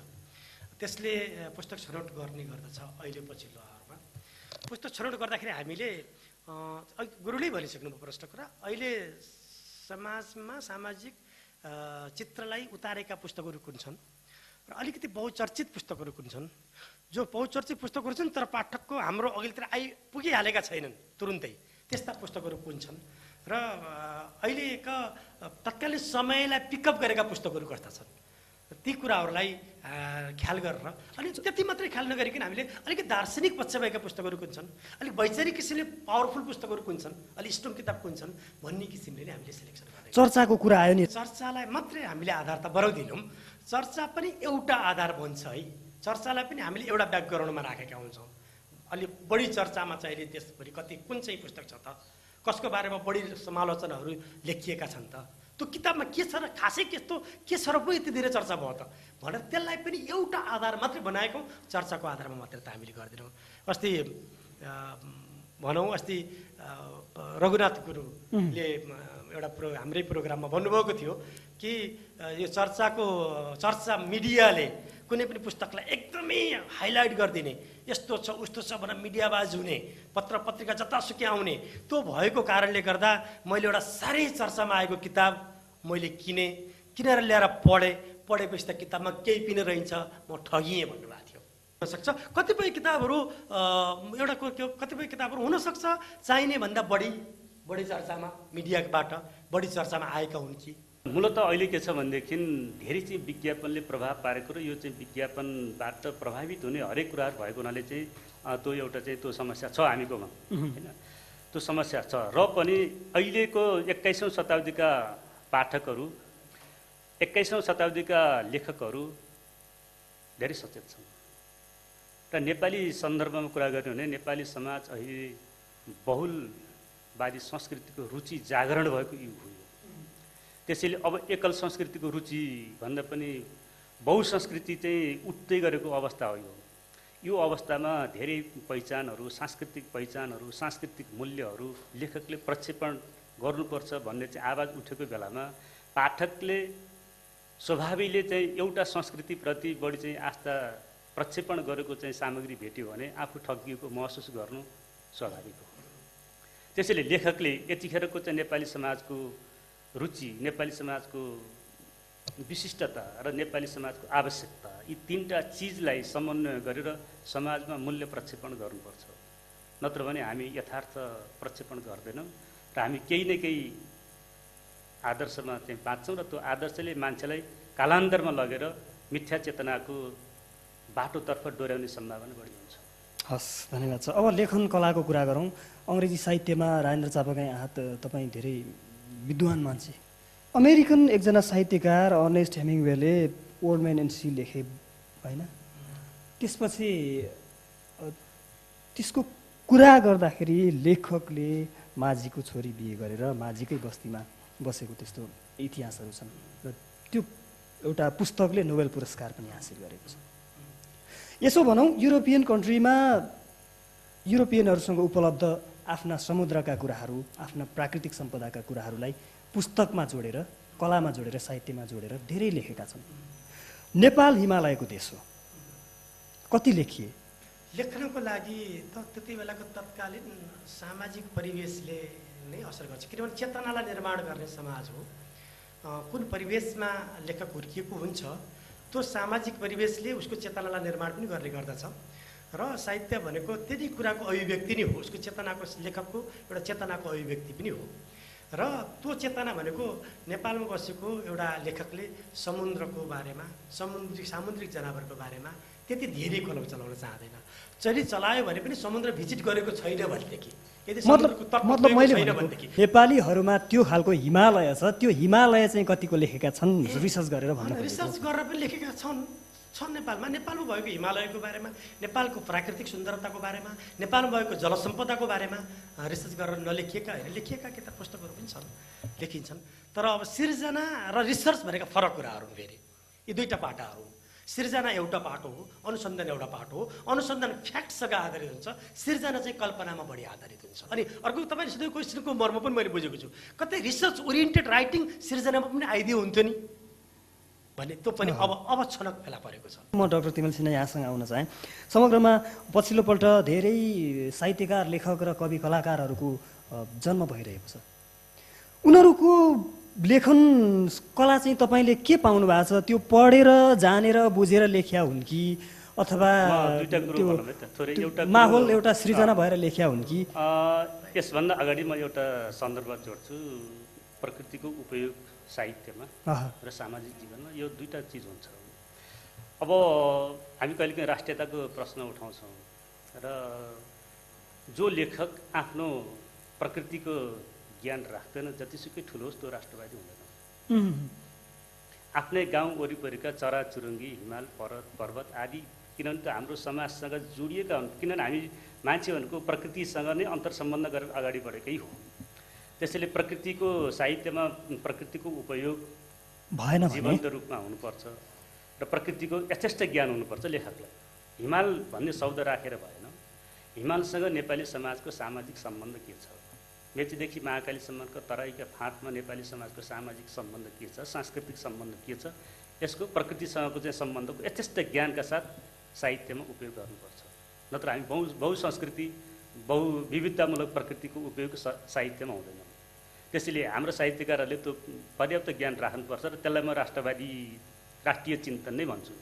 त्यसले पुस्तक छनौट गर्ने गर्दछ। अहिले पछिल्लो आवरमा पुस्तक छनौट गर्दाखेरि हामीले गुरुले भनिसक्नुभयो प्रश्न कुरा, अहिले समाजमा सामाजिक चित्रलाई उतारेका पुस्तकहरू कुन छन् र अलिकति बहुचर्चित पुस्तकहरू कुन छन्। जो बहुचर्चित पुस्तकहरू छन् तर पाठकको हाम्रो अघिल्तिर आइपुगिहालेका छैनन् तुरुन्तै, त्यस्ता पुस्तकहरू कुन छन् र अहिलेका तत्कालीन समयलाई पिकअप गरेका पुस्तकहरू कस्ता छन्, ती कुराहरूलाई ख्याल गरेर, अनि त्यति मात्रै ख्याल नगरिकन हामीले अलिकति दार्शनिक पक्ष भएका पुस्तकहरू कुन छन्, अलिक वैचारिक किसिमले पावरफुल पुस्तकहरू कुन छन्, अलिक स्ट्रङ किताब कुन छन् भन्ने किसिमले नै हामीले सिलेक्सन गर्छौँ। चर्चाको कुरा आयो नि, चर्चालाई मात्रै हामीले आधार त बढाउँदैनौँ, चर्चा पनि एउटा आधार बन्छ है। चर्चालाई पनि हामीले एउटा ब्याकग्राउन्डमा राखेका हुन्छौँ। अलि बढी चर्चामा चाहिँ अहिले देशभरि कति कुन चाहिँ पुस्तक छ त, कसको बारेमा बढी समालोचनाहरू लेखिएका छन् त, त्यो किताबमा के छ र खासै त्यस्तो के छ र पो यति धेरै चर्चा भयो त भनेर त्यसलाई पनि एउटा आधार मात्रै बनाएको, चर्चाको आधारमा मात्रै त हामीले गर्दैनौँ। अस्ति भनौँ अस्ति रघुनाथ गुरुले एउटा हाम्रै प्रोग्राममा भन्नुभएको थियो कि यो चर्चा मिडियाले कुनै पनि पुस्तकलाई एकदमै हाइलाइट गरिदिने, यस्तो छ उस्तो छ भनेर मिडियाबाज हुने, पत्र पत्रिका जतासुकै आउने, त्यो भएको कारणले गर्दा मैले एउटा साह्रै चर्चामा आएको किताब मैले किनेर ल्याएर पढेपछि त किताबमा केही पनि रहन्छ, म ठगिएँ भन्नुभएको थियो। हुनसक्छ कतिपय किताबहरू कतिपय किताबहरू हुनसक्छ चाहिने भन्दा बढी चर्चामा मिडियाबाट बढी चर्चामा आएका हुन् कि। मूलत अहिले के छ भनेदेखि धेरै चाहिँ विज्ञापनले प्रभाव पारेको र यो चाहिँ विज्ञापनबाट प्रभावित हुने हरेक कुराहरू भएको हुनाले चाहिँ त्यो एउटा चाहिँ त्यो समस्या छ हामीकोमा, होइन? त्यो समस्या छ र पनि अहिलेको 21औं शताब्दीका पाठकहरू, 21औं शताब्दीका लेखकहरू धेरै सचेत छन् र नेपाली सन्दर्भमा कुरा गर्ने हो भने नेपाली समाज अहिले बहुलवादी संस्कृतिको रुचि जागरण भएको युग हो। त्यसैले अब एकल संस्कृतिको रुचि भन्दा पनि बहुसंस्कृति चाहिँ उठ्दै गरेको अवस्था हो। यो अवस्थामा धेरै पहिचानहरू, सांस्कृतिक पहिचानहरू, सांस्कृतिक मूल्यहरू लेखकले प्रक्षेपण गर्नुपर्छ भन्ने चाहिँ आवाज उठेको बेलामा पाठकले स्वभावैले चाहिँ एउटा संस्कृतिप्रति बढी चाहिँ आस्था प्रक्षेपण गरेको चाहिँ सामग्री भेट्यो भने आफू ठगिएको महसुस गर्नु स्वाभाविक हो। त्यसैले लेखकले यतिखेरको चाहिँ नेपाली समाजको रुचि, नेपाली समाजको विशिष्टता र नेपाली समाजको आवश्यकता, यी तीनटा चिजलाई समन्वय गरेर समाजमा मूल्य प्रक्षेपण गर्नुपर्छ। नत्र भने हामी यथार्थ प्रक्षेपण गर्दैनौँ र हामी केही न केही आदर्शमा चाहिँ बाँच्छौँ र त्यो आदर्शले मान्छेलाई कालान्तरमा लगेर मिथ्या चेतनाको बाटोतर्फ डोर्याउने सम्भावना बढी हुन्छ। हस्, धन्यवाद छ। अब लेखन कलाको कुरा गरौँ। अङ्ग्रेजी साहित्यमा राजेन्द्र चापागाई आहत तपाईँ धेरै विद्वान मान्छे। अमेरिकन एकजना साहित्यकार अर्नेस्ट हेमिङवेले ओल्ड म्यान एन्ड सी लेखे होइन? त्यसपछि त्यसको कुरा गर्दाखेरि लेखकले माझीको छोरी बिहे गरेर माझीकै बस्तीमा बसेको त्यस्तो इतिहासहरू छन् र त्यो एउटा पुस्तकले नोबेल पुरस्कार पनि हासिल गरेको छ। यसो भनौँ युरोपियन कन्ट्रीमा युरोपियनहरूसँग उपलब्ध आफ्ना समुद्रका कुराहरू, आफ्ना प्राकृतिक सम्पदाका कुराहरूलाई पुस्तकमा जोडेर, कलामा जोडेर, साहित्यमा जोडेर धेरै लेखेका छन्। नेपाल हिमालयको देश हो, कति लेखिए? लेख्नको लागि त त्यति बेलाको तत्कालीन सामाजिक परिवेशले नै असर गर्छ, किनभने चेतनालाई निर्माण गर्ने समाज हो। कुन परिवेशमा लेखक हुर्किएको हुन्छ त्यो सामाजिक परिवेशले उसको चेतनालाई निर्माण पनि गर्ने गर्दछ र साहित्य भनेको त्यही कुराको अभिव्यक्ति नै हो, उसको चेतनाको, लेखकको एउटा चेतनाको अभिव्यक्ति पनि हो। र त्यो चेतना भनेको नेपालमा बसेको एउटा लेखकले समुद्रको बारेमा, सामुद्रिक जनावरको बारेमा त्यति धेरै कलम चलाउन चाहँदैन। चलायो भने पनि समुद्र भिजिट गरेको छैन भनेदेखि, यदि समुद्रको तटमा मैले छैन भनेको भनेदेखि नेपालीहरूमा त्यो खालको हिमालय छ, त्यो हिमालय चाहिँ कतिको लेखेका छन् रिसर्च गरेर भन्नु? रिसर्च गरेर पनि लेखेका छन् नेपालमा भएको हिमालयको बारेमा, नेपालको प्राकृतिक सुन्दरताको बारेमा, नेपालमा भएको जलसम्पदाको बारेमा रिसर्च गरेर नलेखिएका होइन, लेखिएका किताब पुस्तकहरू पनि छन्, लेखिन्छन्। तर अब सिर्जना र रिसर्च भनेका फरक कुराहरू फेरि, यी दुईटा पाटाहरू। सिर्जना एउटा पाटो हो, अनुसन्धान एउटा पाटो हो। अनुसन्धान फ्याक्टसँग आधारित हुन्छ, सिर्जना चाहिँ कल्पनामा बढी आधारित हुन्छ। अनि अर्को तपाईँले सोधेको क्वेसनको मर्म पनि मैले बुझेको छु, कतै रिसर्च ओरिएन्टेड राइटिङ सिर्जनामा पनि आइदियो हुन्थ्यो नि भने त्यो पनि अब छनक फेला परेको छ। म डाक्टर तिमल सिन्हा यहाँसँग आउन चाहेँ। समग्रमा पछिल्लोपल्ट धेरै साहित्यकार, लेखक र कवि कलाकारहरूको जन्म भइरहेको छ। उनीहरूको लेखन कला चाहिँ तपाईँले के पाउनु भएको छ? त्यो पढेर जानेर बुझेर लेख्या हुन् कि अथवा माहौल एउटा सृजना भएर लेख्या हुन् कि? यसभन्दा अगाडि म एउटा सन्दर्भ जोड्छु। प्रकृतिको उपयोग साहित्यमा र सामाजिक जीवनमा यो दुईटा चिज हुन्छ। अब हामी कहिलेकाहीँ राष्ट्रियताको प्रश्न उठाउँछौँ र जो लेखक आफ्नो प्रकृतिको ज्ञान राख्दैन, जतिसुकै ठुलो होस् त्यो राष्ट्रवादी हुँदैन। आफ्नै गाउँ वरिपरिका चराचुरुङ्गी, हिमाल, पर्वत आदि, किनभने त हाम्रो समाजसँग जोडिएका हुन्, किनभने हामी मान्छे भनेको प्रकृतिसँग नै अन्तर्सम्बन्ध गरेर अगाडि बढेकै हो। त्यसैले प्रकृतिको साहित्यमा प्रकृतिको उपयोग भएन जीवन्त रूपमा हुनुपर्छ र प्रकृतिको यथेष्ट ज्ञान हुनुपर्छ लेखकलाई। हिमाल भन्ने शब्द राखेर भएन। हिमालसँग नेपाली समाजको सामाजिक सम्बन्ध के छ, मेचीदेखि महाकालीसम्मको तराईका फाँटमा नेपाली समाजको सामाजिक सम्बन्ध के छ, सांस्कृतिक सम्बन्ध के छ, यसको प्रकृतिसँगको चाहिँ सम्बन्धको यथेष्ट ज्ञानका साथ साहित्यमा उपयोग गर्नुपर्छ। नत्र हामी बहुसंस्कृति, बहुविविधतामूलक प्रकृतिको उपयोग साहित्यमा हुँदैन। त्यसैले हाम्रो साहित्यकारहरूले त्यो पर्याप्त ज्ञान राख्नुपर्छ र त्यसलाई म राष्ट्रिय चिन्तन नै भन्छु।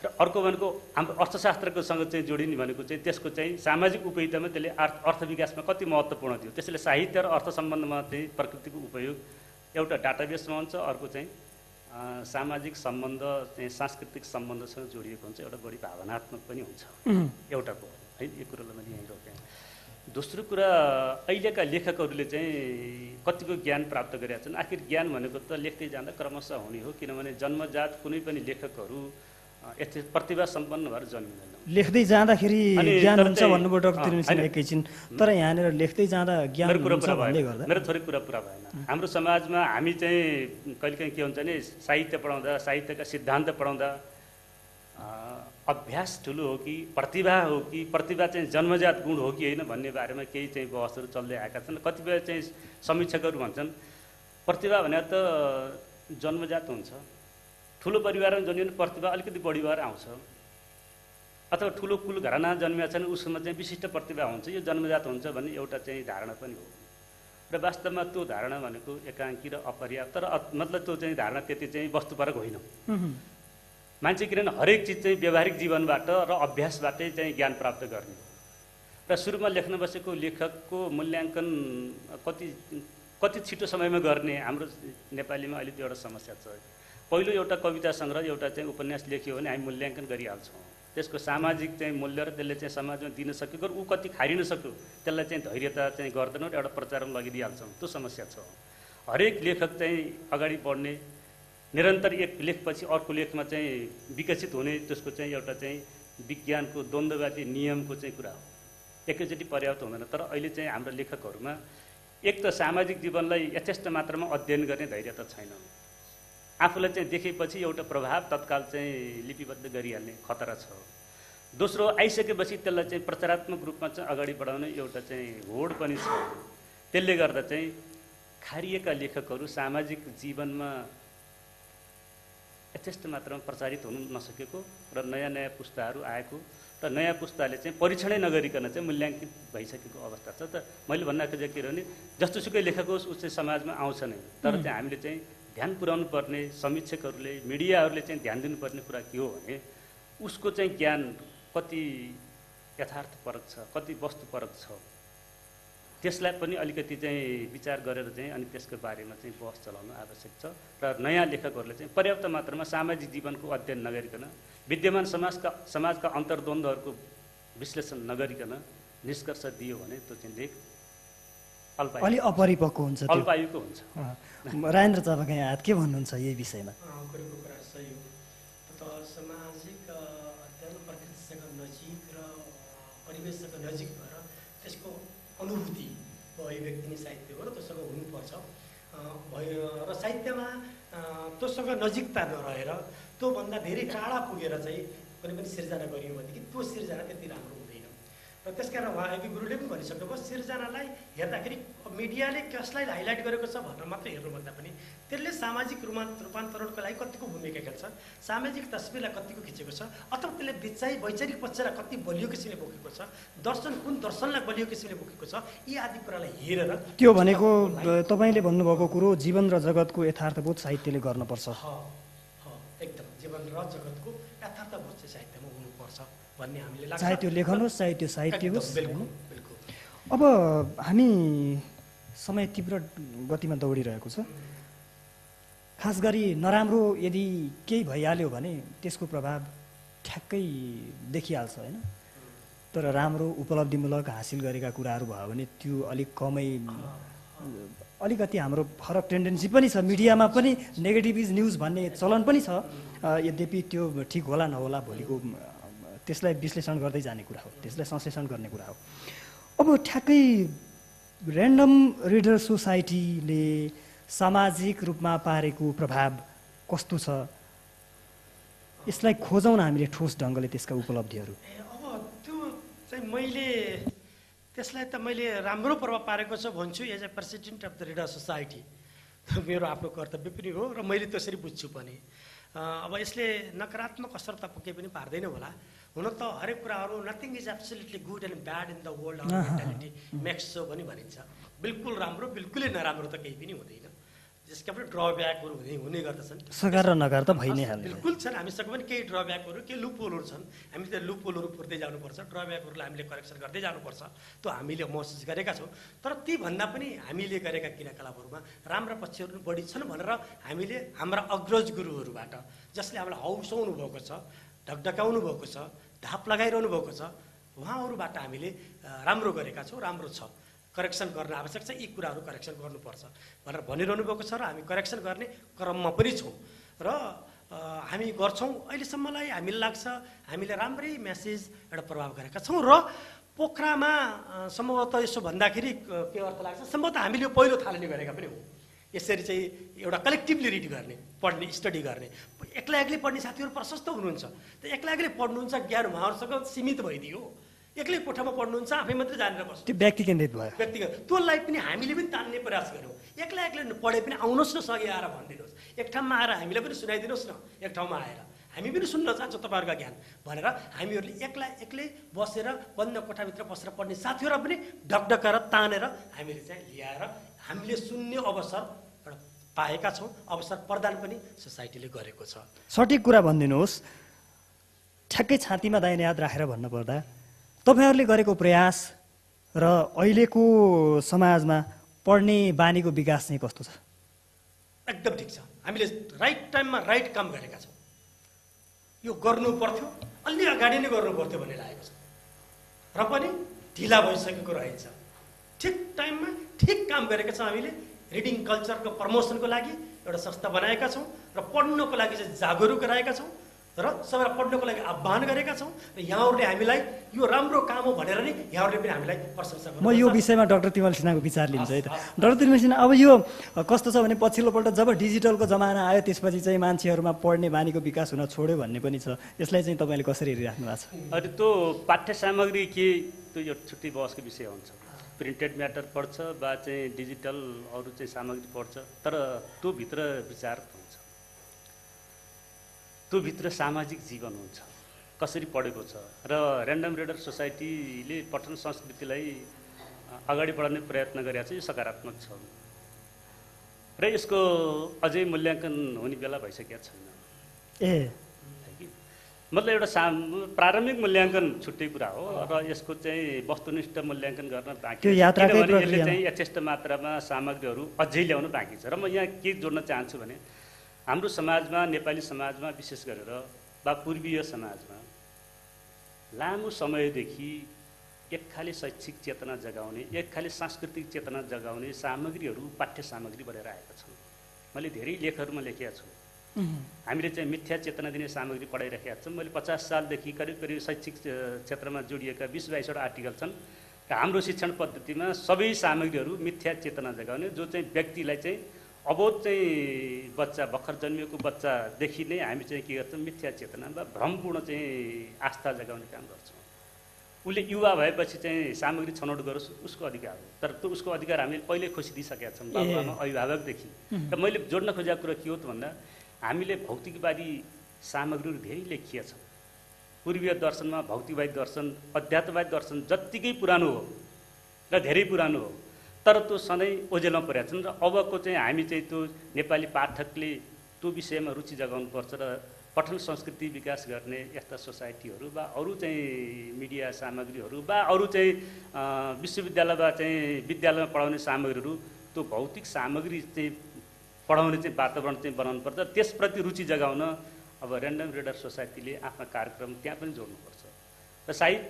र अर्को भनेको हाम्रो अर्थशास्त्रको सँग चाहिँ जोडिने भनेको चाहिँ त्यसको चाहिँ सामाजिक उपयोगितामा त्यसले अर्थ विकासमा कति महत्त्वपूर्ण थियो। त्यसैले साहित्य र अर्थ सम्बन्धमा चाहिँ प्रकृतिको उपयोग एउटा डाटाबेसमा हुन्छ, अर्को चाहिँ सामाजिक सम्बन्ध चाहिँ सांस्कृतिक सम्बन्धसँग जोडिएको हुन्छ, एउटा बढी भावनात्मक पनि हुन्छ। एउटा कुरो है, यो कुरोलाई मैले यहीँ रोकेँ। दोस्रो कुरा, अहिलेका लेखकहरूले चाहिँ कतिको ज्ञान प्राप्त गरेका छन्। आखिर ज्ञान भनेको त लेख्दै जाँदा क्रमशः हुने हो, किनभने जन्मजात कुनै पनि लेखकहरू यति प्रतिभा सम्पन्न भएर जन्मिँदैन। लेख्दै जाँदाखेरि ज्ञान हुन्छ भन्नुभयो डाक्टर तिमल सिन्हा एकैछिन, तर यहाँनिर लेख्दै जाँदा ज्ञान हुन्छ भन्दै गर्दा मेरो थोरै कुरा पुरा भएन। हाम्रो समाजमा हामी चाहिँ कहिलेकाहीँ के हुन्छ भने साहित्य पढाउँदा, साहित्यका सिद्धान्त पढाउँदा अभ्यास ठुलो हो कि प्रतिभा हो कि प्रतिभा चाहिँ जन्मजात गुण हो कि होइन भन्ने बारेमा केही चाहिँ बहसहरू चल्दै आएका छन्। कतिपय चाहिँ समीक्षकहरू भन्छन् प्रतिभा भने त जन्मजात हुन्छ, ठुलो परिवारमा जन्मिने प्रतिभा अलिकति बढी भएर आउँछ, अथवा ठुलो कुल घराना जन्मिया छन् उसमा चाहिँ विशिष्ट प्रतिभा हुन्छ, यो जन्मजात हुन्छ भन्ने एउटा चाहिँ धारणा पनि हो। र वास्तवमा त्यो धारणा भनेको एकाङ्की र अपर्याप्त र मतलब त्यो चाहिँ धारणा त्यति चाहिँ वस्तुपरक होइन। मान्छे किनभने हरेक चिज चाहिँ व्यावहारिक जीवनबाट र अभ्यासबाटै चाहिँ ज्ञान प्राप्त गर्ने हो। र सुरुमा लेख्न बसेको लेखकको मूल्याङ्कन कति छिटो समयमा गर्ने हाम्रो नेपालीमा अहिले त्यो एउटा समस्या छ। पहिलो एउटा कविता सङ्ग्रह, एउटा चाहिँ उपन्यास लेख्यो भने हामी मूल्याङ्कन गरिहाल्छौँ, त्यसको सामाजिक चाहिँ मूल्य र त्यसले चाहिँ समाजमा दिन सकेको र ऊ कति खारिन सक्यो त्यसलाई चाहिँ धैर्यता चाहिँ गर्दैनौँ र एउटा प्रचारमा लगिदिइहाल्छौँ, त्यो समस्या छ। हरेक लेखक चाहिँ अगाडि बढ्ने, निरन्तर एक लेखपछि अर्को लेखमा चाहिँ विकसित हुने, त्यसको चाहिँ एउटा चाहिँ विज्ञानको द्वन्द्ववादी नियमको चाहिँ कुरा हो। एकैचोटि पर्याप्त हुँदैन। तर अहिले चाहिँ हाम्रो लेखकहरूमा एक त सामाजिक जीवनलाई यथेष्ट मात्रामा अध्ययन गर्ने धैर्य त छैन। आफूलाई चाहिँ देखेपछि एउटा प्रभाव तत्काल चाहिँ लिपिबद्ध गरिहाल्ने खतरा छ। दोस्रो, आइसकेपछि त्यसलाई चाहिँ प्रचारात्मक रूपमा चाहिँ अगाडि बढाउने एउटा चाहिँ होड पनि छ। त्यसले गर्दा चाहिँ खारिएका लेखकहरू सामाजिक जीवनमा यथेष्ट मात्रामा प्रचारित हुन नसकेको र नयाँ नयाँ पुस्ताहरू आएको र नयाँ पुस्ताले चाहिँ परीक्षणै नगरिकन चाहिँ मूल्याङ्कित भइसकेको अवस्था छ। त मैले भन्न खोजेको के हो भने जस्तोसुकै लेखक होस् उसले समाजमा आउँछ नै, तर चाहिँ हामीले चाहिँ ध्यान पुर्याउनु पर्ने, समीक्षकहरूले मिडियाहरूले चाहिँ ध्यान दिनुपर्ने कुरा के हो भने उसको चाहिँ ज्ञान कति यथार्थपरक छ, कति वस्तुपरक छ, त्यसलाई पनि अलिकति चाहिँ विचार गरेर चाहिँ अनि त्यसको बारेमा चाहिँ बहस चलाउनु आवश्यक छ। र नयाँ लेखकहरूले चाहिँ पर्याप्त मात्रामा सामाजिक जीवनको अध्ययन नगरिकन, विद्यमान समाजका अन्तर्द्वन्द्वहरूको विश्लेषण नगरिकन निष्कर्ष दियो भने त्यो चाहिँ लेख अलि अपरिपक्व हुन्छ, अल्पायुको हुन्छ। राजेन्द्र चापाका यहाँ के भन्नुहुन्छ यही विषयमा? गरेको कुरा सही हो। त सामाजिक अध्ययन प्रकृतिसँग नजिक र परिवेशसँग नजिक भएर त्यसको अनुभूति अभिव्यक्ति नै साहित्य हो र त्योसँग हुनुपर्छ भयो। र साहित्यमा त्योसँग नजिकता नरहेर त्योभन्दा धेरै टाढा पुगेर चाहिँ कुनै पनि सिर्जना गरियो भनेदेखि त्यो सिर्जना त्यति राम्रो हुँदैन। र त्यसकारण उहाँ एबी गुरुले पनि भनिसक्नुभयो, सिर्जनालाई हेर्दाखेरि मिडियाले कसलाई हाइलाइट गरेको छ भनेर मात्र हेर्नुभन्दा पनि त्यसले सामाजिक रूपान्तरणको लागि कतिको भूमिका खेल्छ, सामाजिक तस्बिरलाई कतिको खिचेको छ, अथवा त्यसले वैचारिक पक्षलाई कति बलियो किसिमले बोकेको छ, दर्शन कुन दर्शनलाई बलियो किसिमले बोकेको छ, यी आदि कुरालाई हेरेर त्यो भनेको तपाईँले भन्नुभएको कुरो जीवन र जगतको यथार्थबोध साहित्यले गर्नुपर्छ। एकदम जीवन र जगतको यथार्थबोध चाहिँ साहित्यमा हुनुपर्छ भन्ने हामीले लाग्छ। चाहे त्यो लेखन होस्, चाहे त्यो साहित्य होस्। बिल्कुल। अब हामी समय तीव्र गतिमा दौडिरहेको छ। खास गरी नराम्रो यदि केही भइहाल्यो भने त्यसको प्रभाव ठ्याक्कै देखिहाल्छ होइन। तर राम्रो उपलब्धिमूलक हासिल गरेका कुराहरू भयो भने त्यो अलिक कमै, अलिकति हाम्रो फरक टेन्डेन्सी पनि छ। मिडियामा पनि नेगेटिभ इज न्युज भन्ने चलन पनि छ। यद्यपि त्यो ठिक होला नहोला भोलिको त्यसलाई विश्लेषण गर्दै जाने कुरा हो, त्यसलाई संश्लेषण गर्ने कुरा हो। अब ठ्याक्कै ऱ्यान्डम रिडर सोसाइटीले सामाजिक रूपमा पारेको प्रभाव कस्तो छ, यसलाई खोजौँ न हामीले ठोस ढङ्गले त्यसका उपलब्धिहरू। अब त्यो चाहिँ त्यसलाई त मैले राम्रो प्रभाव पारेको छ भन्छु as a president of the reader society. मेरो आफ्नो कर्तव्य पनि हो र मैले त्यसरी बुझ्छु पनि। अब यसले नकारात्मक असर त पक्कै पनि पार्दैन होला। हुन त हरेक कुराहरू nothing is absolutely good and bad in the world mentality makes so पनि भनिन्छ। बिल्कुल राम्रो बिल्कुलै नराम्रो त केही पनि हुँदैन, जसका पनि ड्रब्याकहरू हुने गर्दछन्। सकार र नकार त भइ नै हाल्छ। बिल्कुल छन्, हामीसँग पनि केही ड्रब्याकहरू केही लुपहोलहरू छन्। हामी त्यो लुपहोलहरू पुर्दै जानुपर्छ, ड्रब्याकहरूलाई हामीले करेक्सन गर्दै जानुपर्छ। त्यो हामीले महसुस गरेका छौँ। तर तीभन्दा पनि हामीले गरेका क्रियाकलापहरूमा राम्रा पक्षहरू बढी छन् भनेर हामीले हाम्रा अग्रज गुरुहरूबाट जसले हामीलाई हौसाउनु भएको छ, ढकढकाउनु भएको छ, धाप लगाइरहनु भएको छ, उहाँहरूबाट हामीले राम्रो गरेका छौँ, राम्रो छ, करेक्सन गर्न आवश्यक छ, यी कुराहरू करेक्सन गर्नुपर्छ भनेर भनिरहनु भएको छ र हामी करेक्सन गर्ने क्रममा पनि छौँ र हामी गर्छौँ। अहिलेसम्मलाई हामीलाई लाग्छ हामीले राम्रै मेसेज एउटा प्रभाव गरेका छौँ र पोखरामा सम्भवतः यसो भन्दाखेरि के अर्थ लाग्छ, सम्भवतः हामीले यो पहिलो थालनी गरेका पनि हौँ। यसरी चाहिँ एउटा कलेक्टिभली रिड गर्ने, पढ्ने, स्टडी गर्ने। एक्लै एक्लै पढ्ने साथीहरू प्रशस्त हुनुहुन्छ, त्यो एक्लै एक्लै पढ्नुहुन्छ, ज्ञान उहाँहरूसँग सीमित भइदियो। एक्लै कोठामा पढ्नुहुन्छ, आफै मात्रै जानेर बस्छ, त्यो व्यक्ति केन्द्रित भयो। व्यक्तिगत त्यसलाई पनि हामीले पनि तान्ने प्रयास गऱ्यौँ। एक्लै एक्लै पढे पनि आउनुहोस् न, सँगै आएर भनिदिनुहोस्, एक ठाउँमा आएर हामीलाई पनि सुनाइदिनुहोस् न, एक ठाउँमा आएर हामी पनि सुन्न चाहन्छौँ तपाईँहरूका ज्ञान भनेर हामीहरूले एक्लै बसेर बन्द कोठाभित्र बसेर पढ्ने साथीहरूलाई पनि ढकढकाएर तानेर हामीले चाहिँ ल्याएर हामीले सुन्ने अवसर एउटा पाएका छौँ। अवसर प्रदान पनि सोसाइटीले गरेको छ। सठिक कुरा भनिदिनुहोस्, ठ्याक्कै छातीमा दाहिने हात राखेर भन्नुपर्दा तपाईँहरूले गरेको प्रयास र अहिलेको समाजमा पढ्ने बानीको विकास चाहिँ कस्तो छ? एकदम ठिक छ। हामीले राइट टाइममा राइट काम गरेका छौँ। यो गर्नु पर्थ्यो, अलि अगाडि नै गर्नु पर्थ्यो भन्ने लागेको छ र पनि ढिला भइसकेको रहेछ। ठिक टाइममा ठिक काम गरेका छौँ। हामीले रिडिङ कल्चरको प्रमोसनको लागि एउटा संस्था बनाएका छौँ र पढ्नको लागि चाहिँ जागरुक गराएका छौँ। र सबैलाई पढ्नको लागि आह्वान गरेका छौँ र यहाँहरूले हामीलाई यो राम्रो काम हो भनेर नि यहाँहरूले पनि हामीलाई प्रशंसा गर्नु। म यो विषयमा डाक्टर तिमल सिन्हाको विचार लिन्छु है त। डाक्टर तिमल सिन्हा, अब यो कस्तो छ भने पछिल्लोपल्ट जब डिजिटलको जमाना आयो त्यसपछि चाहिँ मान्छेहरूमा पढ्ने बानीको विकास हुन छोड्यो भन्ने पनि छ। यसलाई चाहिँ तपाईँले कसरी हेरिराख्नु भएको छ? अनि त्यो पाठ्य सामग्री के त्यो यो छुट्टै बहसको विषय हुन्छ। प्रिन्टेड म्याटर पढ्छ वा चाहिँ डिजिटल अरू चाहिँ सामग्री पढ्छ, तर त्यो भित्र विचार हुन्छ, त्यो भित्र सामाजिक जीवन हुन्छ, कसरी पढेको छ। र ऱ्यान्डम रिडर सोसाइटीले पठन संस्कृतिलाई अगाडि बढाउने प्रयत्न गरेको छ, यो सकारात्मक छ र यसको अझै मूल्याङ्कन हुने बेला भइसकेको छैन। मतलब एउटा प्रारम्भिक मूल्याङ्कन छुट्टै कुरा हो र यसको चाहिँ वस्तुनिष्ठ मूल्याङ्कन गर्न बाँकी छ, किनभने यसले चाहिँ यथेष्ट मात्रामा सामग्रीहरू अझै ल्याउनु बाँकी छ। र म यहाँ के जोड्न चाहन्छु भने हाम्रो समाजमा, नेपाली समाजमा विशेष गरेर वा पूर्वीय समाजमा लामो समयदेखि एक खाले शैक्षिक चेतना जगाउने, एक खाले सांस्कृतिक चेतना जगाउने सामग्रीहरू पाठ्य सामग्री बढेर आएका छन्। मैले धेरै लेखहरूमा लेखेका छु, हामीले चाहिँ मिथ्या चेतना दिने सामग्री पढाइरहेका छौँ। मैले 50 सालदेखि करिब करिब शैक्षिक क्षेत्रमा जोडिएका 20-22वटा आर्टिकल छन् र हाम्रो शिक्षण पद्धतिमा सबै सामग्रीहरू मिथ्या चेतना जगाउने, जो चाहिँ व्यक्तिलाई चाहिँ अबोध चाहिँ बच्चा, भर्खर जन्मिएको बच्चादेखि नै हामी चाहिँ के गर्छौँ, मिथ्या चेतना वा भ्रमपूर्ण चाहिँ आस्था जगाउने काम गर्छौँ। उसले युवा भएपछि चाहिँ सामग्री छनौट गरोस्, उसको अधिकार हो, तर त्यो उसको अधिकार हामीले पहिल्यै खोसिदिइसकेका छौँ बाबुआमा अभिभावकदेखि। र मैले जोड्न खोजेको कुरा के हो त भन्दा हामीले भौतिकवादी सामग्रीहरू धेरै लेखिएका छौँ। पूर्वीय दर्शनमा भौतिकवादी दर्शन, अध्यात्मवादी दर्शन जत्तिकै पुरानो हो र धेरै पुरानो हो, तर त्यो सधैँ ओझेलमा परेका छन्। र अबको चाहिँ हामी चाहिँ त्यो नेपाली पाठकले त्यो विषयमा रुचि जगाउनुपर्छ र पठन संस्कृति विकास गर्ने यस्ता सोसाइटीहरू वा अरू चाहिँ मिडिया सामग्रीहरू वा अरू चाहिँ विश्वविद्यालय वा चाहिँ विद्यालयमा पढाउने सामग्रीहरू त्यो भौतिक सामग्री चाहिँ पढाउने चाहिँ वातावरण चाहिँ बनाउनुपर्छ। त्यसप्रति रुचि जगाउन अब ऱ्यान्डम रिडर सोसाइटीले आफ्ना कार्यक्रम त्यहाँ पनि जोड्नुपर्छ। र सायद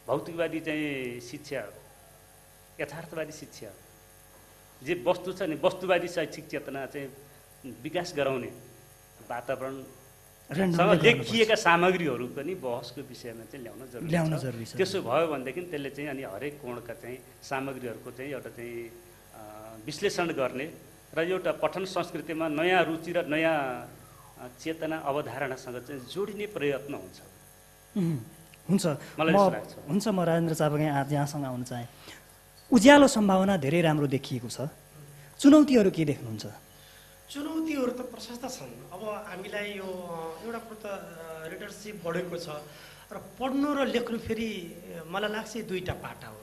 भौतिकवादी चाहिँ शिक्षा, यथार्थवादी शिक्षा जे वस्तु छ नि, वस्तुवादी शैक्षिक चेतना चाहिँ विकास गराउने वातावरणसँग लेखिएका सामग्रीहरू पनि बहसको विषयमा चाहिँ ल्याउन जरुरी छ। त्यसो भयो भनेदेखि त्यसले चाहिँ अनि हरेक कोणका चाहिँ सामग्रीहरूको चाहिँ एउटा चाहिँ विश्लेषण गर्ने र एउटा पठन संस्कृतिमा नयाँ रुचि र नयाँ चेतना अवधारणासँग चाहिँ जोडिने प्रयत्न हुन्छ। मलाई लाग्छ। हुन्छ, म राजेन्द्र चापागाई आज यहाँसँग आउन चाहेँ। उज्यालो सम्भावना धेरै राम्रो देखिएको छ, चुनौतीहरू के देख्नुहुन्छ? चुनौतीहरू त प्रशस्त छन्। अब हामीलाई यो एउटा कुरो त रिडरसिप बढेको छ र पढ्नु र लेख्नु फेरि मलाई लाग्छ दुईवटा पाटा हुन्।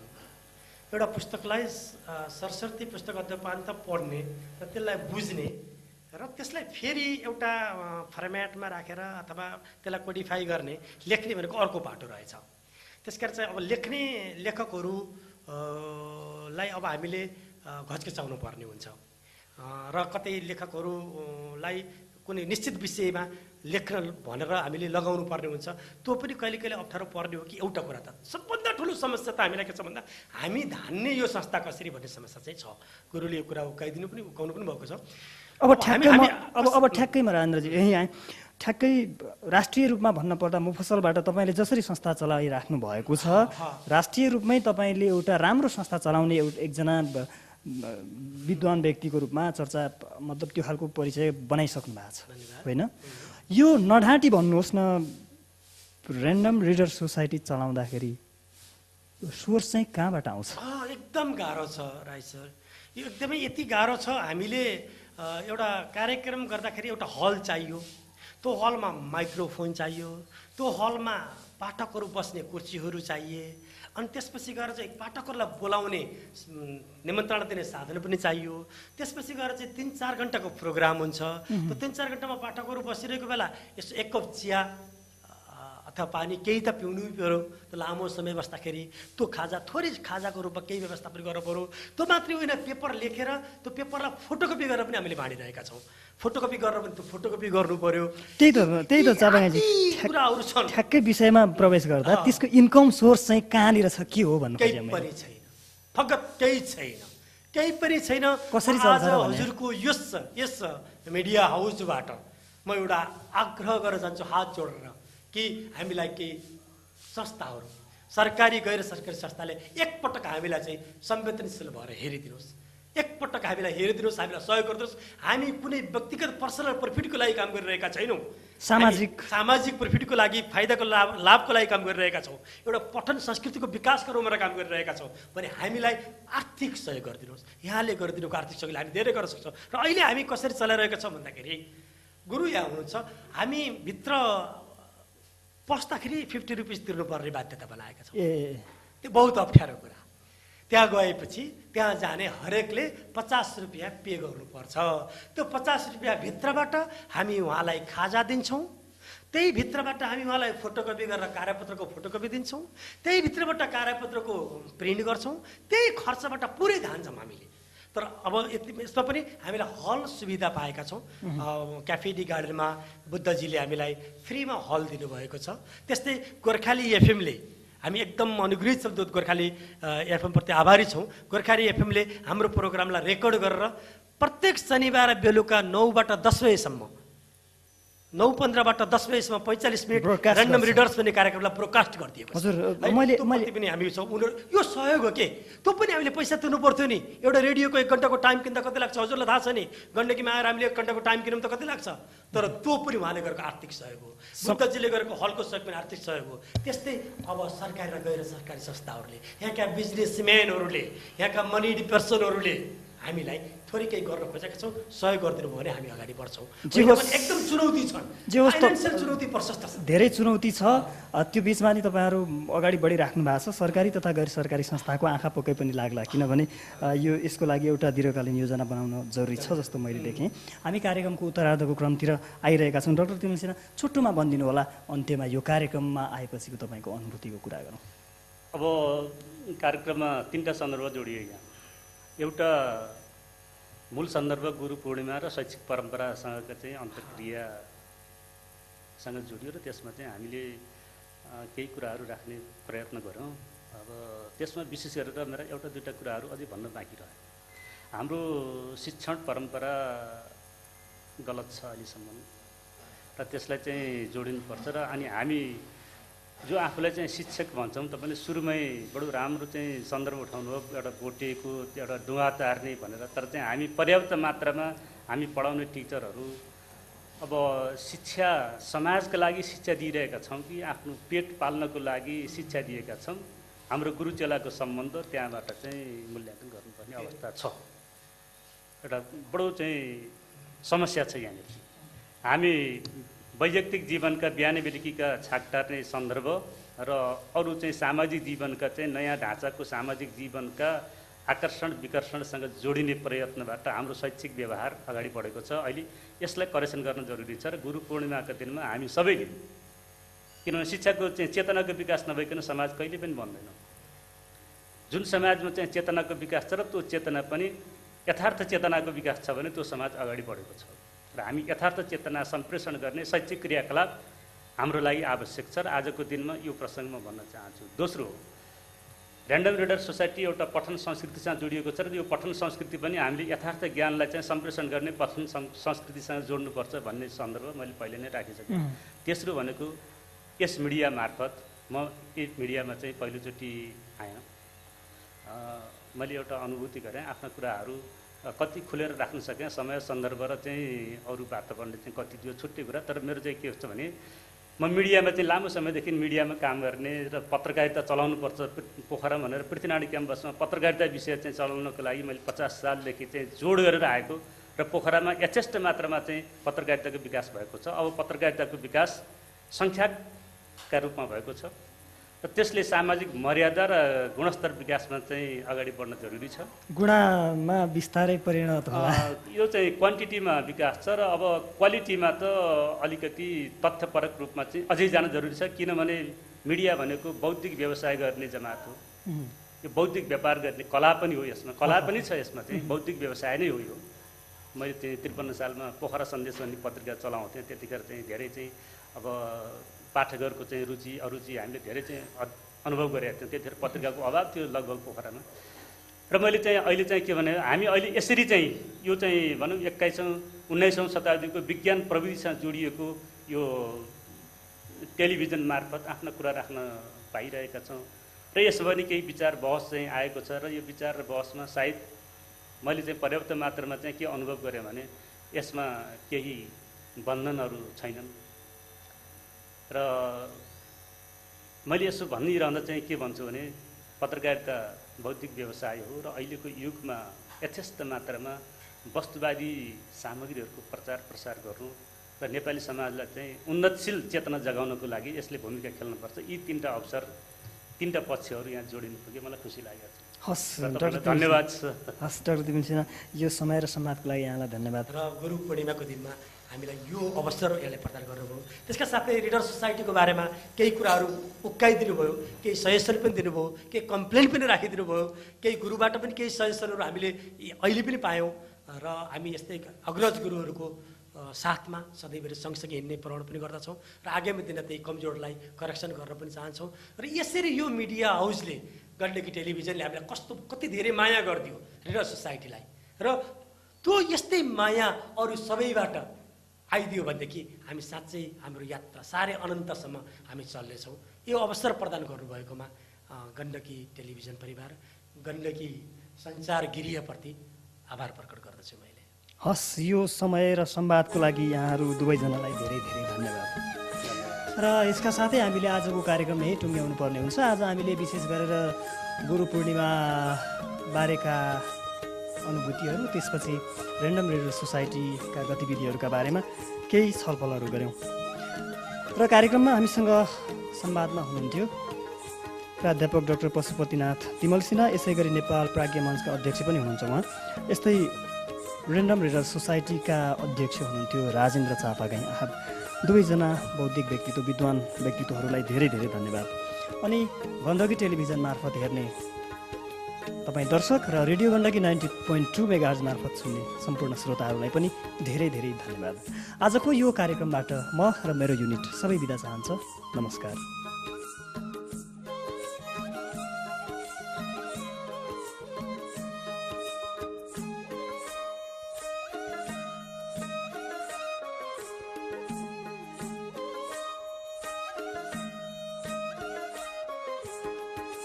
एउटा पुस्तकलाई सरस्वती पुस्तक अध्ययन पढ्ने र त्यसलाई बुझ्ने र त्यसलाई फेरि एउटा फर्मेटमा राखेर अथवा त्यसलाई कोडिफाई गर्ने, लेख्ने भनेको अर्को बाटो रहेछ। त्यसकारण चाहिँ अब लेख्ने लेखकहरूलाई अब हामीले घचकिचाउनु पर्ने हुन्छ र कतै लेखकहरूलाई कुनै निश्चित विषयमा लेख्न भनेर हामीले लगाउनु पर्ने हुन्छ। त्यो पनि कहिले कहिले अप्ठ्यारो पर्ने हो कि एउटा कुरा त सबभन्दा ठुलो समस्या त हामीलाई के छ भन्दा हामी धान्ने यो संस्था कसरी भन्ने समस्या चाहिँ छ। गुरुले यो कुरा उकाइदिनु पनि उकाउनु पनि भएको छ। अब ठ्याक्कै राजेन्द्रजी यहीँ आएँ। ठ्याक्कै राष्ट्रिय रूपमा भन्न पर्दा मुफस्सलबाट तपाईँले जसरी संस्था चलाइराख्नु भएको छ, राष्ट्रिय रूपमै तपाईँले एउटा राम्रो संस्था चलाउने एकजना विद्वान व्यक्तिको रूपमा चर्चा मतलब त्यो खालको परिचय बनाइसक्नु भएको छ होइन? यो नढाँटी भन्नुहोस् न, ऱ्यान्डम रिडर सोसाइटी चलाउँदाखेरि यो सोर्स चाहिँ कहाँबाट आउँछ? एकदम गाह्रो छ राई सर, यो एकदमै यति गाह्रो छ। हामीले एउटा कार्यक्रम गर्दाखेरि एउटा हल चाहियो, त्यो हलमा माइक्रोफोन चाहियो, त्यो हलमा पाठकहरू बस्ने कुर्सीहरू चाहिए, अनि त्यसपछि गएर चाहिँ पाठकहरूलाई बोलाउने निमन्त्रणा दिने साधन पनि चाहियो। त्यसपछि गएर चाहिँ 3-4 घन्टाको प्रोग्राम हुन्छ। त्यो 3-4 घन्टामा पाठकहरू बसिरहेको बेला यसो एक कप चिया अथवा पानी केही त पिउनु पर्यो। त्यो लामो समय बस्दाखेरि त्यो खाजा थोरै खाजाको रूपमा केही व्यवस्थापन गर्नु पर्यो। त्यो मात्रै होइन, पेपर लेखेर त्यो पेपरलाई फोटोकपी गरेर पनि हामीले बाँडिरहेका छौँ। फोटोकपी गरेर पनि त्यो फोटोकपी गर्नु पर्यो। त्यही त चापागाईजी कुराहरू छन्। ठ्याक्कै विषयमा प्रवेश गर्दा त्यसको इन्कम सोर्स चाहिँ कहाँनिर छ, के हो भन्नु? केही पनि छैन, फगत केही छैन, केही पनि छैन। कसरी चल्छ हजुरको यस मिडिया हाउसबाट म एउटा आग्रह गरेर जान्छु हात जोडेर कि हामीलाई केही संस्थाहरू सरकारी गैर सरकारी संस्थाले एकपटक हामीलाई चाहिँ संवेदनशील भएर हेरिदिनुहोस्, एकपटक हामीलाई हेरिदिनुहोस्, हामीलाई सहयोग गरिदिनुहोस्। हामी कुनै व्यक्तिगत पर्सनल प्रफिटको लागि काम गरिरहेका छैनौँ, सामाजिक प्रफिटको लागि फाइदाको लाभको लागि काम गरिरहेका छौँ, एउटा पठन संस्कृतिको विकासको रूपमा काम गरिरहेका छौँ भने हामीलाई आर्थिक सहयोग गरिदिनुहोस्। यहाँले गरिदिनुको आर्थिक सहयोगले हामी धेरै गर्न सक्छौँ। र अहिले हामी कसरी चलाइरहेका छौँ भन्दाखेरि गुरु यहाँ हुनुहुन्छ, हामी भित्र पस्दाखेरि 50 रुपिस तिर्नुपर्ने बाध्यता बनाएका छौँ। त्यो बहुत अप्ठ्यारो कुरा। त्यहाँ गएपछि त्यहाँ जाने हरेकले 50 रुपियाँ पे गर्नुपर्छ। त्यो 50 रुपियाँ भित्रबाट हामी उहाँलाई खाजा दिन्छौँ, त्यही भित्रबाट हामी उहाँलाई फोटोकपी गरेर कार्यपत्रको फोटोकपी दिन्छौँ, त्यही भित्रबाट कार्यपत्रको प्रिन्ट गर्छौँ, त्यही खर्चबाट पुरै धान्छौँ हामीले। तर अब यसमा पनि हामीलाई हल सुविधा पाएका छौँ। क्याफे डी गार्डनमा बुद्धजीले हामीलाई फ्रीमा हल दिनुभएको छ। त्यस्तै गोर्खाली एफएमले, हामी एकदम अनुग्रहित छौँ गोर्खाली एफएमप्रति आभारी छौँ। गोर्खाली एफएमले हाम्रो प्रोग्रामलाई रेकर्ड गरेर प्रत्येक शनिबार बेलुका 9बाट 10 बजेसम्म, 9:15बाट 10 बजेसम्म 45 मिनट ऱ्यान्डम रिडर्स भन्ने कार्यक्रमलाई ब्रोडकास्ट गरिदिएको छ। हजुर, मैले पनि हामी छौँ। उनीहरू यो सहयोग हो के, त्यो पनि हामीले पैसा तिर्नु पर्थ्यो नि। एउटा रेडियोको 1 घन्टाको टाइम किन्दा कति लाग्छ हजुरलाई थाहा छ नि। गण्डकीमा आएर हामीले 1 घन्टाको टाइम किनौँ त कति लाग्छ। तर त्यो पनि उहाँले गरेको आर्थिक सहयोग हो, बुद्धजीले गरेको हलको सहयोग पनि आर्थिक सहयोग हो। त्यस्तै अब सरकारी र गैर सरकारी संस्थाहरूले, यहाँका बिजनेसम्यानहरूले, यहाँका मनी पर्सनहरूले हामीलाई थोरै केही गर्न खोजेका छौँ, सहयोग गरिदिनु भयो भने हामी अगाडि बढ्छौँ। एकदम चुनौती छन्, फाइनान्सियल चुनौती प्रशस्त छ, धेरै चुनौती छ। त्यो बिचमा नि तपाईँहरू अगाडि बढिराख्नु भएको छ। सरकारी तथा गैर सरकारी संस्थाको आँखा पोकै पनि लाग्ला, किनभने यसको लागि एउटा दीर्घकालीन योजना बनाउन जरुरी छ जस्तो मैले देखेँ। हामी कार्यक्रमको उत्तरार्धको क्रमतिर आइरहेका छौँ। डाक्टर तिमल सिन्हा, छुट्टोमा भनिदिनु होला अन्त्यमा यो कार्यक्रममा आएपछिको तपाईँको अनुभूतिको कुरा गरौँ। अब कार्यक्रममा 3टा सन्दर्भ जोडियो यहाँ। एउटा मूल सन्दर्भ गुरु पूर्णिमा र शैक्षिक परम्परासँगको चाहिँ अन्तर्क्रियासँग जोडियो र त्यसमा चाहिँ हामीले केही कुराहरू राख्ने प्रयत्न गऱ्यौँ। अब त्यसमा विशेष गरेर मेरा एउटा दुईवटा कुराहरू अझै भन्न बाँकी रह्यो। हाम्रो शिक्षण परम्परा गलत छ अहिलेसम्म र त्यसलाई चाहिँ जोडिनुपर्छ। र अनि हामी जो आफूलाई चाहिँ शिक्षक भन्छौँ, तपाईँले सुरुमै बडो राम्रो चाहिँ सन्दर्भ उठाउनुभयो, एउटा बोटेको एउटा डुङ्गा तार्ने भनेर। तर चाहिँ हामी पर्याप्त मात्रामा हामी पढाउने टिचरहरू अब शिक्षा समाजका लागि शिक्षा दिइरहेका छौँ कि आफ्नो पेट पाल्नको लागि शिक्षा दिएका छौँ। हाम्रो गुरु चेलाको सम्बन्ध त्यहाँबाट चाहिँ मूल्याङ्कन गर्नुपर्ने अवस्था छ। एउटा बडो चाहिँ समस्या छ यहाँनिर। हामी वैयक्तिक जीवनका बिहानै बेलुकीका छाक टार्ने सन्दर्भ र अरू चाहिँ सामाजिक जीवनका चाहिँ नयाँ ढाँचाको सामाजिक जीवनका आकर्षण विकर्षणसँग जोडिने प्रयत्नबाट हाम्रो शैक्षिक व्यवहार अगाडि बढेको छ। अहिले यसलाई करेक्सन गर्न जरुरी छ र गुरु पूर्णिमाका दिनमा हामी सबैले, किनभने शिक्षाको चाहिँ चेतनाको विकास नभइकन समाज कहिले पनि बन्दैन। जुन समाजमा चाहिँ चेतनाको विकास छ र त्यो चेतना पनि यथार्थ चेतनाको विकास छ भने त्यो समाज अगाडि बढेको छ। र हामी यथार्थ चेतना सम्प्रेषण गर्ने शैक्षिक क्रियाकलाप हाम्रो लागि आवश्यक छ र आजको दिनमा यो प्रसङ्गमा भन्न चाहन्छु। दोस्रो, ऱ्यान्डम रिडर सोसाइटी एउटा पठन संस्कृतिसँग जोडिएको छ र यो पठन संस्कृति पनि हामीले यथार्थ ज्ञानलाई चाहिँ सम्प्रेषण गर्ने पठन संस्कृतिसँग जोड्नुपर्छ भन्ने सन्दर्भ मैले पहिले नै राखिसकेँ। तेस्रो भनेको यस मिडिया मार्फत, म यस मिडियामा चाहिँ पहिलोचोटि आएँ, मैले एउटा अनुभूति गरेँ, आफ्ना कुराहरू कति खुलेर राख्न सकेँ। समय सन्दर्भ र चाहिँ अरू वातावरणले चाहिँ कति दियो छुट्टै कुरा। तर मेरो चाहिँ के हुन्छ भने म मिडियामा चाहिँ लामो समयदेखि मिडियामा काम गर्ने र पत्रकारिता चलाउनुपर्छ पोखरा भनेर पृथ्वीनारायण क्याम्पसमा पत्रकारिता विषय चाहिँ चलाउनको लागि मैले 50 सालदेखि चाहिँ जोड गरेर आएको र पोखरामा यथेष्ट मात्रामा चाहिँ पत्रकारिताको विकास भएको छ। अब पत्रकारिताको विकास सङ्ख्याका रूपमा भएको छ र त्यसले सामाजिक मर्यादा र गुणस्तर विकासमा चाहिँ अगाडि बढ्न जरुरी छ। गुणामा बिस्तारै परिणत होला। यो चाहिँ क्वान्टिटीमा विकास छ र अब क्वालिटीमा त अलिकति तथ्यपरक रूपमा चाहिँ अझै जान जरुरी छ। किनभने मिडिया भनेको बौद्धिक व्यवसाय गर्ने जमात हो। यो बौद्धिक व्यापार गर्ने कला पनि हो, यसमा कला पनि छ, यसमा चाहिँ बौद्धिक व्यवसाय नै हो यो। मैले चाहिँ 53 सालमा पोखरा सन्देश भन्ने पत्रिका चलाउँथेँ। त्यतिखेर चाहिँ धेरै चाहिँ अब पाठकहरूको चाहिँ रुचि अरुचि हामीले धेरै चाहिँ अनुभव गरेका थियौँ। त्यतिखेर पत्रिकाको अभाव थियो लगभग पोखरामा। र मैले चाहिँ अहिले चाहिँ के भने हामी अहिले यसरी चाहिँ यो चाहिँ भनौँ 19औँ शताब्दीको विज्ञान प्रविधिसँग जोडिएको यो टेलिभिजन मार्फत आफ्ना कुरा राख्न पाइरहेका छौँ र यसमा पनि केही विचार बहस चाहिँ आएको छ र यो विचार र बहसमा सायद मैले चाहिँ पर्याप्त मात्रामा चाहिँ के अनुभव गरेँ भने यसमा केही बन्धनहरू छैनन् र मैले यसो भनिरहँदा चाहिँ के भन्छु भने पत्रकारिता बौद्धिक व्यवसाय हो र अहिलेको युगमा यथेष्ट मात्रामा वस्तुवादी सामग्रीहरूको प्रचार प्रसार गर्नु र नेपाली समाजलाई चाहिँ उन्नतशील चेतना जगाउनको लागि यसले भूमिका खेल्नुपर्छ। यी तीनटा पक्षहरू यहाँ जोडिनु पुग्यो, मलाई खुसी लागेको छ। हस् धन्यवाद। हस् डाक्टर दिपेन सिन्हा, यो समय र सम्वादको लागि यहाँलाई धन्यवाद। र गुरु पूर्णिमाको दिनमा हामीलाई यो अवसर यसले प्रदान गर्नुभयो। त्यसका साथै रिडर सोसाइटीको बारेमा केही कुराहरू उक्काइदिनु भयो, केही सजेसन पनि दिनुभयो, केही कम्प्लेन पनि राखिदिनु भयो, केही गुरुबाट पनि केही सजेसनहरू हामीले अहिले पनि पायौँ र हामी यस्तै अग्रज गुरुहरूको साथमा सधैँभरि सँगसँगै हिँड्ने प्रण पनि गर्दछौँ र आगामी दिन त्यही कमजोरलाई करेक्सन गर्न पनि चाहन्छौँ। र यसरी यो मिडिया हाउसले गण्डकी टेलिभिजनले हामीलाई कति धेरै माया गरिदियो रिडर सोसाइटीलाई, र त्यो यस्तै माया अरू सबैबाट आइदियो भनेदेखि हामी साँच्चै हाम्रो यात्रा साह्रै अनन्तसम्म हामी चल्नेछौँ। यो अवसर प्रदान गर्नुभएकोमा गण्डकी टेलिभिजन परिवार, गण्डकी सञ्चार गृहप्रति आभार प्रकट गर्दछु मैले। हस्, यो समय र संवादको लागि यहाँहरू दुवैजनालाई धेरै धेरै धन्यवाद। र यसका साथै हामीले आजको कार्यक्रम यही टुङ्ग्याउनु पर्ने हुन्छ। आज हामीले विशेष गरेर गुरु पूर्णिमा बारेका अनुभूतिहरू, त्यसपछि ऱ्यान्डम रिडर सोसाइटीका गतिविधिहरूका बारेमा केही छलफलहरू गऱ्यौँ र कार्यक्रममा हामीसँग संवादमा हुनुहुन्थ्यो प्राध्यापक डाक्टर पशुपतिनाथ तिमल सिन्हा, यसै गरी नेपाल प्राज्ञ मञ्चका अध्यक्ष पनि हुनुहुन्छ उहाँ, यस्तै ऱ्यान्डम रिडर सोसाइटीका अध्यक्ष हुनुहुन्थ्यो राजेन्द्र चापागाई आहाद। दुवैजना बौद्धिक व्यक्तित्व, विद्वान व्यक्तित्वहरूलाई धेरै धेरै धन्यवाद। अनि गण्डकी टेलिभिजन मार्फत हेर्ने तपाईँ दर्शक र रेडियो गण्डकी 90.2 मेगाहर्ज मार्फत सुन्ने सम्पूर्ण श्रोताहरूलाई पनि धेरै धेरै धन्यवाद। आजको यो कार्यक्रमबाट म र मेरो युनिट सबै बिदा चाहन्छ। नमस्कार।